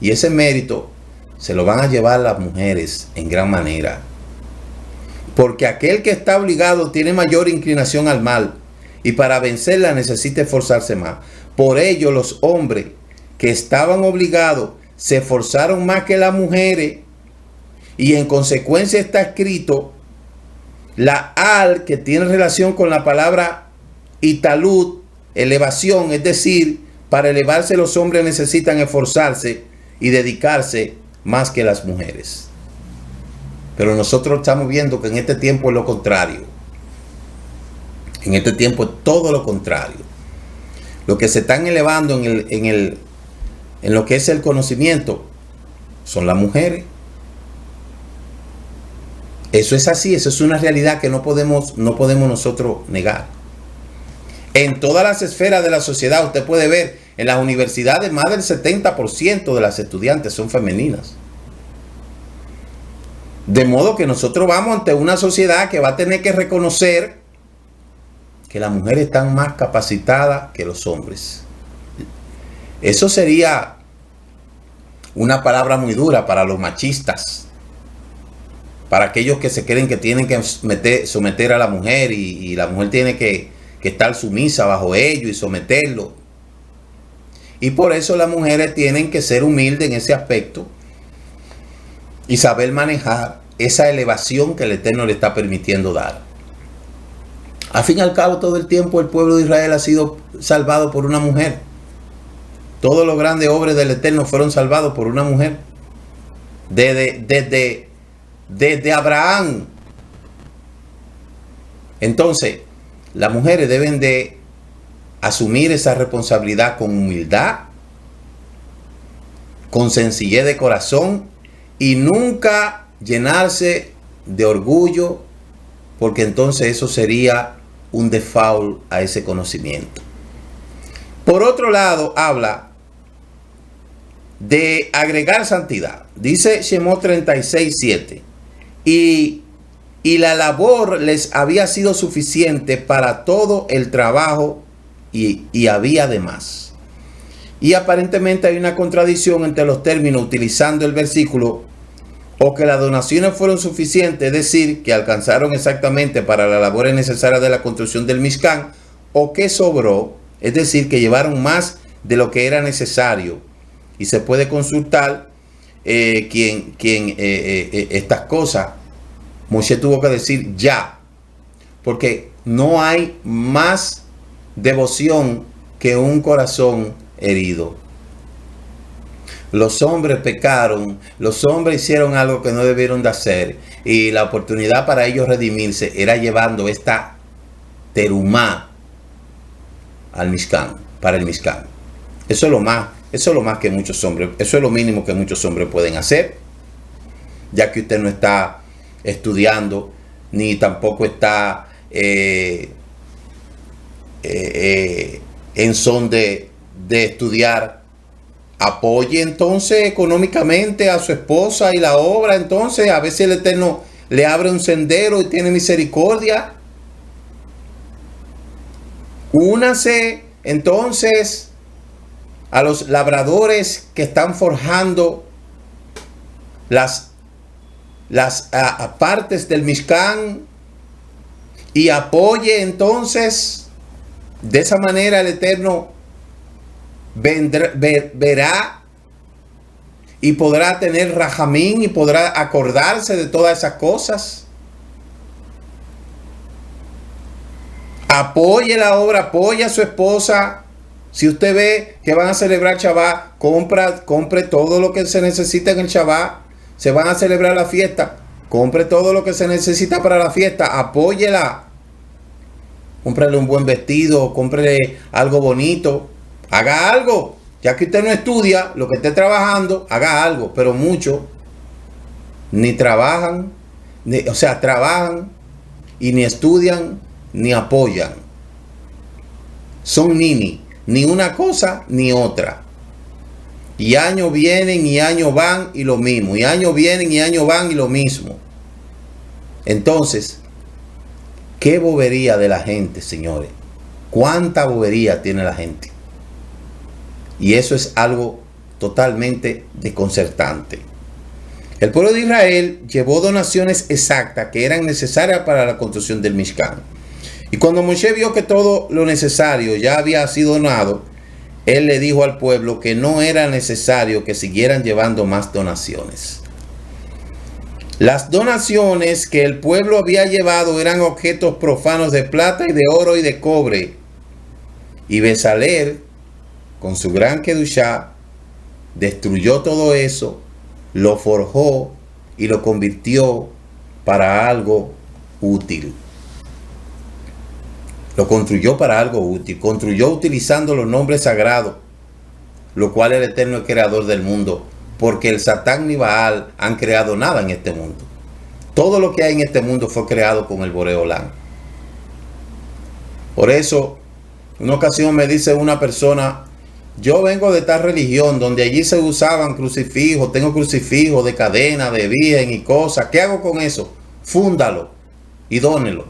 y ese mérito se lo van a llevar las mujeres en gran manera. Porque aquel que está obligado tiene mayor inclinación al mal y para vencerla necesita esforzarse más. Por ello los hombres que estaban obligados se esforzaron más que las mujeres y en consecuencia está escrito la al que tiene relación con la palabra italud, elevación, es decir, para elevarse los hombres necesitan esforzarse y dedicarse más que las mujeres. Pero nosotros estamos viendo que en este tiempo es lo contrario. En este tiempo es todo lo contrario. Lo que se están elevando en lo que es el conocimiento son las mujeres. Eso es así, eso es una realidad que no podemos nosotros negar. En todas las esferas de la sociedad, usted puede ver, en las universidades más del 70% de las estudiantes son femeninas. De modo que nosotros vamos ante una sociedad que va a tener que reconocer que las mujeres están más capacitadas que los hombres. Eso sería una palabra muy dura para los machistas, para aquellos que se creen que tienen que someter a la mujer y la mujer tiene que estar sumisa bajo ellos y someterlo. Y por eso las mujeres tienen que ser humildes en ese aspecto y saber manejar esa elevación que el Eterno le está permitiendo dar. Al fin y al cabo, todo el tiempo el pueblo de Israel ha sido salvado por una mujer. Todos los grandes hombres del Eterno fueron salvados por una mujer. Desde Abraham. Entonces, las mujeres deben de asumir esa responsabilidad con humildad, con sencillez de corazón y nunca llenarse de orgullo, porque entonces eso sería un default a ese conocimiento. Por otro lado, habla de agregar santidad. Dice Shemot 36:7. Y la labor les había sido suficiente para todo el trabajo y había de más. Y aparentemente hay una contradicción entre los términos utilizando el versículo: o que las donaciones fueron suficientes, es decir, que alcanzaron exactamente para las labores necesarias de la construcción del Mishkan, o que sobró, es decir, que llevaron más de lo que era necesario. Y se puede consultar estas cosas. Moshe tuvo que decir ya, porque no hay más devoción que un corazón herido. Los hombres pecaron, los hombres hicieron algo que no debieron de hacer, y la oportunidad para ellos redimirse era llevando esta terumá al Mishkan, para el Mishkan. Eso es lo más que muchos hombres, eso es lo mínimo que muchos hombres pueden hacer, ya que usted no está estudiando, ni tampoco está en son de estudiar. Apoye entonces económicamente a su esposa y la obra. Entonces a veces el Eterno le abre un sendero y tiene misericordia. Únase entonces a los labradores que están forjando las partes del Mishkan y apoye entonces. De esa manera el Eterno verá y podrá tener rajamín y podrá acordarse de todas esas cosas. Apoye la obra, apoye a su esposa. Si usted ve que van a celebrar Shabbat, compre todo lo que se necesita en el Shabbat. Se van a celebrar la fiesta, compre todo lo que se necesita para la fiesta, apóyela. Cómprele un buen vestido, cómprele algo bonito, haga algo. Ya que usted no estudia, lo que esté trabajando, haga algo. Pero muchos ni trabajan, trabajan y ni estudian, ni apoyan. Son ni una cosa ni otra. Y años vienen y años van y lo mismo. Y años vienen y años van y lo mismo. Entonces, ¿qué bobería de la gente, señores? ¿Cuánta bobería tiene la gente? Y eso es algo totalmente desconcertante. El pueblo de Israel llevó donaciones exactas que eran necesarias para la construcción del Mishkan. Y cuando Moshe vio que todo lo necesario ya había sido donado, él le dijo al pueblo que no era necesario que siguieran llevando más donaciones. Las donaciones que el pueblo había llevado eran objetos profanos de plata y de oro y de cobre. Y Bezalel, con su gran kedushá, destruyó todo eso, lo forjó y lo convirtió para algo útil. Lo construyó para algo útil. Construyó utilizando los nombres sagrados, lo cual el Eterno es creador del mundo, porque el Satán ni Baal han creado nada en este mundo. Todo lo que hay en este mundo fue creado con el Boreolán. Por eso, una ocasión me dice una persona yo vengo de tal religión donde allí se usaban crucifijos, tengo crucifijos de cadena, de virgen y cosas. ¿Qué hago con eso? Fúndalo y dónelo.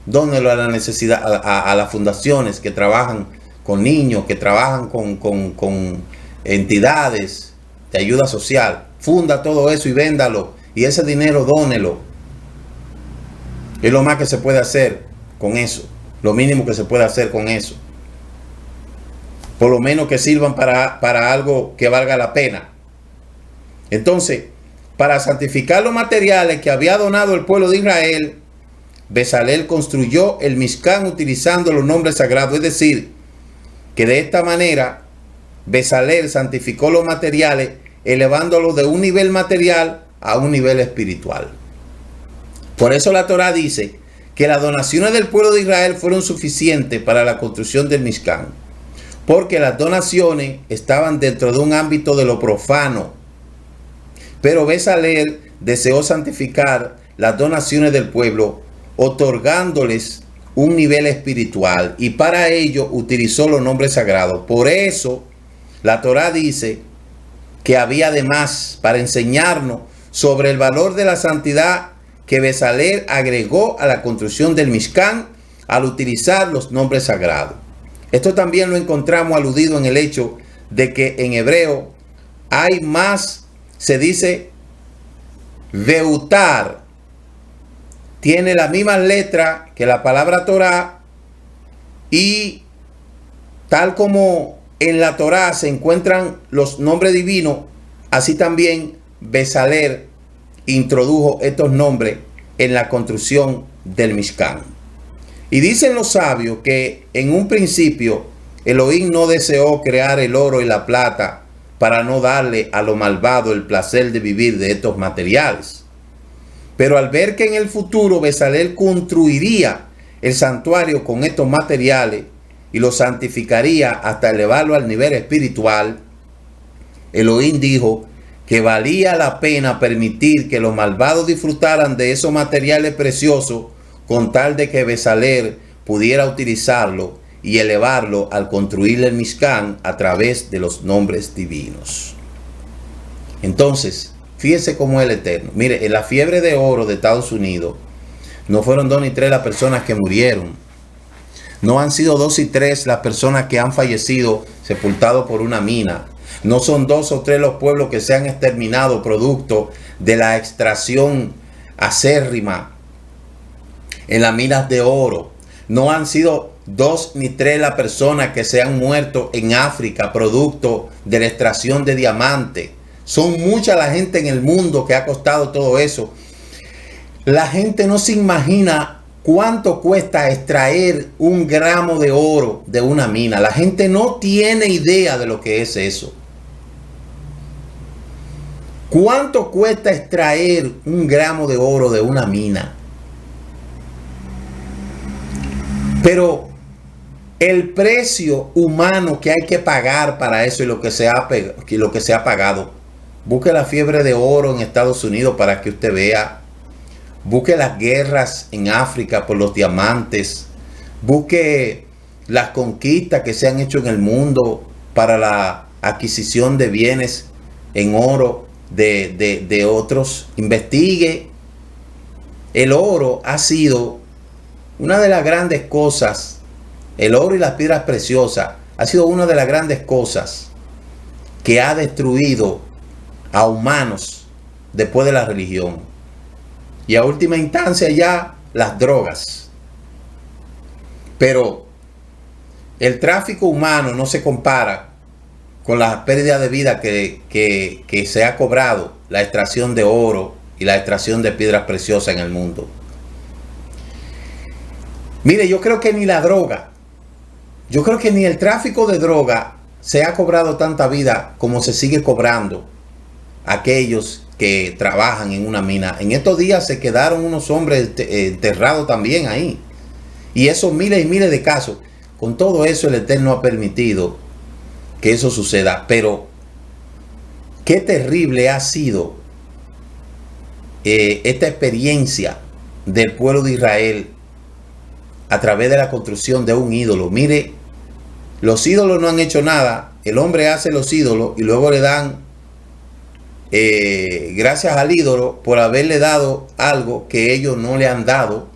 Dónelo a la necesidad, a las fundaciones que trabajan con niños, que trabajan con entidades de ayuda social. Funda todo eso y véndalo. Y ese dinero dónelo. Es lo más que se puede hacer con eso. Lo mínimo que se puede hacer con eso. Por lo menos que sirvan para algo que valga la pena. Entonces, para santificar los materiales que había donado el pueblo de Israel, Bezalel construyó el Mishkan utilizando los nombres sagrados. Es decir, que de esta manera Bezalel santificó los materiales, elevándolos de un nivel material a un nivel espiritual. Por eso la Torá dice que las donaciones del pueblo de Israel fueron suficientes para la construcción del Mishkan, porque las donaciones estaban dentro de un ámbito de lo profano. Pero Bezalel deseó santificar las donaciones del pueblo, otorgándoles un nivel espiritual, y para ello utilizó los nombres sagrados. Por eso la Torá dice que había además para enseñarnos sobre el valor de la santidad que Bezalel agregó a la construcción del Mishkan al utilizar los nombres sagrados. Esto también lo encontramos aludido en el hecho de que en hebreo hay más, se dice Veutar, tiene la misma letra que la palabra Torá, y tal como en la Torá se encuentran los nombres divinos, así también Bezalel introdujo estos nombres en la construcción del Mishkan. Y dicen los sabios que en un principio Elohim no deseó crear el oro y la plata para no darle a lo malvado el placer de vivir de estos materiales. Pero al ver que en el futuro Bezalel construiría el santuario con estos materiales y lo santificaría hasta elevarlo al nivel espiritual, Elohim dijo que valía la pena permitir que los malvados disfrutaran de esos materiales preciosos con tal de que Bezalel pudiera utilizarlo y elevarlo al construir el Mishkan a través de los nombres divinos. Entonces, fíjese cómo es el Eterno. Mire, en la fiebre de oro de Estados Unidos, no fueron 2 ni 3 las personas que murieron. No han sido 2 y 3 las personas que han fallecido sepultados por una mina. No son 2 o 3 los pueblos que se han exterminado producto de la extracción acérrima en las minas de oro. No han sido 2 ni 3 las personas que se han muerto en África producto de la extracción de diamante. Son mucha la gente en el mundo que ha costado todo eso. La gente no se imagina cuánto cuesta extraer 1 gramo de oro de una mina. La gente no tiene idea de lo que es eso. ¿Cuánto cuesta extraer 1 gramo de oro de una mina? Pero el precio humano que hay que pagar para eso y lo que se ha pagado. Busque la fiebre de oro en Estados Unidos para que usted vea. Busque las guerras en África por los diamantes. Busque las conquistas que se han hecho en el mundo para la adquisición de bienes en oro de otros. Investigue. El oro ha sido una de las grandes cosas. El oro y las piedras preciosas ha sido una de las grandes cosas que ha destruido a humanos después de la religión. Y a última instancia ya las drogas. Pero el tráfico humano no se compara con la pérdida de vida que se ha cobrado la extracción de oro y la extracción de piedras preciosas en el mundo. Mire, yo creo que ni la droga, yo creo que ni el tráfico de droga se ha cobrado tanta vida como se sigue cobrando aquellos que trabajan en una mina. En estos días se quedaron unos hombres enterrados también ahí. Y esos miles y miles de casos. Con todo eso el Eterno ha permitido que eso suceda. Pero qué terrible ha sido esta experiencia del pueblo de Israel a través de la construcción de un ídolo. Mire, los ídolos no han hecho nada. el hombre hace los ídolos y luego le dan gracias al ídolo por haberle dado algo que ellos no le han dado.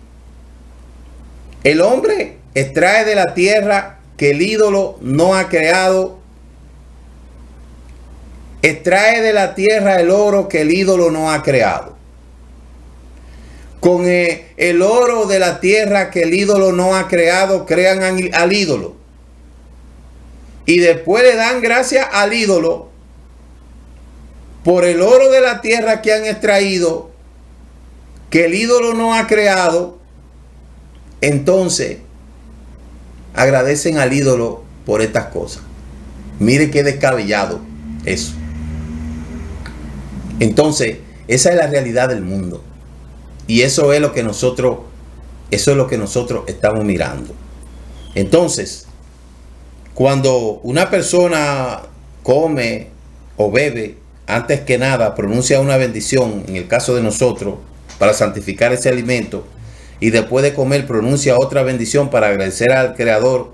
El hombre extrae de la tierra que el ídolo no ha creado. Extrae de la tierra el oro que el ídolo no ha creado. Con el oro de la tierra que el ídolo no ha creado, crean al ídolo. Y después le dan gracias al ídolo por el oro de la tierra que han extraído, que el ídolo no ha creado. Entonces, agradecen al ídolo por estas cosas. Mire qué descabellado eso. Entonces, esa es la realidad del mundo. Y eso es lo que nosotros estamos mirando. Entonces, cuando una persona come o bebe, antes que nada pronuncia una bendición, en el caso de nosotros, para santificar ese alimento, y después de comer pronuncia otra bendición para agradecer al Creador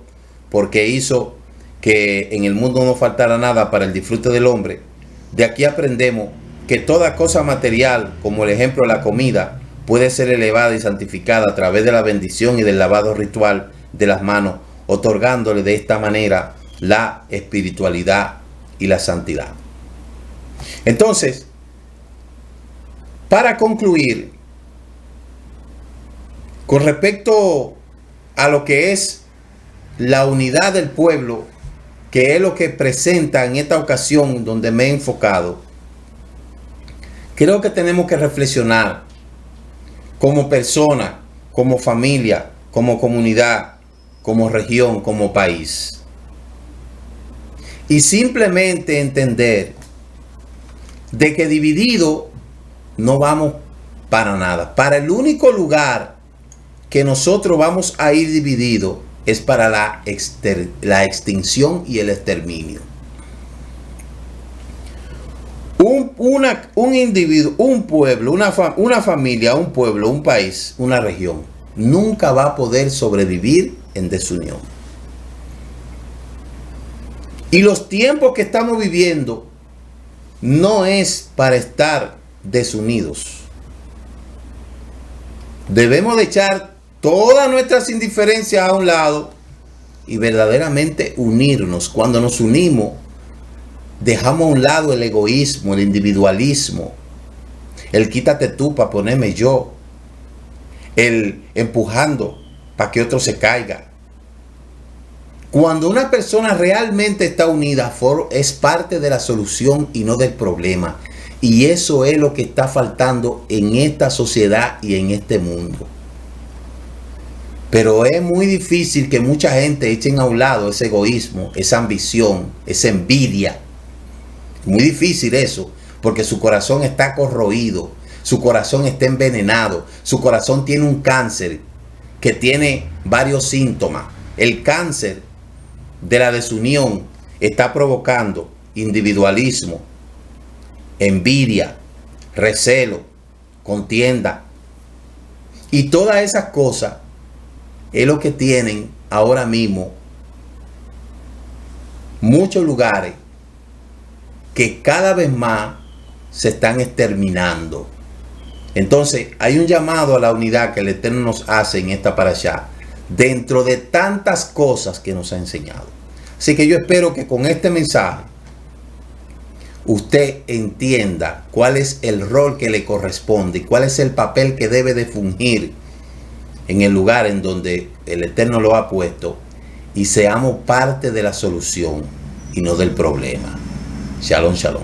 porque hizo que en el mundo no faltara nada para el disfrute del hombre. De aquí aprendemos que toda cosa material, como el ejemplo de la comida, puede ser elevada y santificada a través de la bendición y del lavado ritual de las manos, otorgándole de esta manera la espiritualidad y la santidad. Entonces, para concluir, con respecto a lo que es la unidad del pueblo, que es lo que presenta en esta ocasión donde me he enfocado, creo que tenemos que reflexionar como persona, como familia, como comunidad, como región, como país. Y simplemente entender de que dividido no vamos para nada. Para el único lugar que nosotros vamos a ir dividido es para la extinción y el exterminio. Un individuo, un pueblo, una familia, un pueblo, un país, una región, nunca va a poder sobrevivir en desunión. Y los tiempos que estamos viviendo no es para estar desunidos. Debemos de echar todas nuestras indiferencias a un lado y verdaderamente unirnos. Cuando nos unimos, dejamos a un lado el egoísmo, el individualismo, el quítate tú para ponerme yo, el empujando para que otro se caiga. Cuando una persona realmente está unida, es parte de la solución y no del problema. Y eso es lo que está faltando en esta sociedad y en este mundo. Pero es muy difícil que mucha gente echen a un lado ese egoísmo, esa ambición, esa envidia. Muy difícil eso, porque su corazón está corroído, su corazón está envenenado, su corazón tiene un cáncer que tiene varios síntomas. El cáncer de la desunión está provocando individualismo, envidia, recelo, contienda. Y todas esas cosas es lo que tienen ahora mismo muchos lugares que cada vez más se están exterminando. Entonces hay un llamado a la unidad que el Eterno nos hace en esta parashá, dentro de tantas cosas que nos ha enseñado. Así que yo espero que con este mensaje usted entienda cuál es el rol que le corresponde y cuál es el papel que debe de fungir en el lugar en donde el Eterno lo ha puesto, y seamos parte de la solución y no del problema. Shalom, shalom.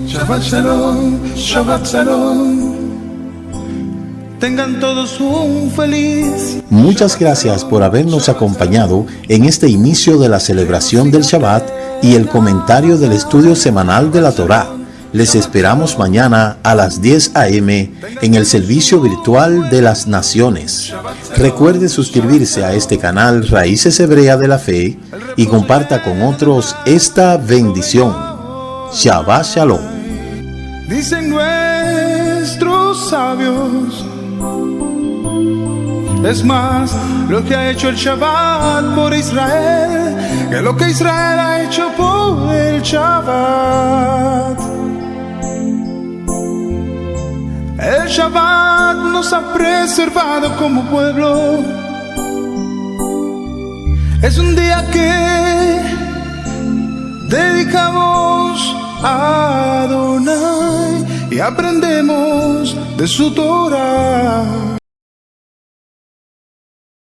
Shabbat shalom, Shabbat shalom. Tengan todos un feliz. Muchas gracias por habernos acompañado en este inicio de la celebración del Shabbat y el comentario del estudio semanal de la Torá. Les esperamos mañana a las 10 a.m. en el servicio virtual de las naciones. Recuerde suscribirse a este canal Raíces Hebreas de la Fe y comparta con otros esta bendición. Shabbat Shalom. Dicen nuestros sabios Es más lo que ha hecho el Shabbat por Israel que lo que Israel ha hecho por el Shabbat. El Shabbat nos ha preservado como pueblo. Es un día que dedicamos a Adonai y aprendemos de su Torah.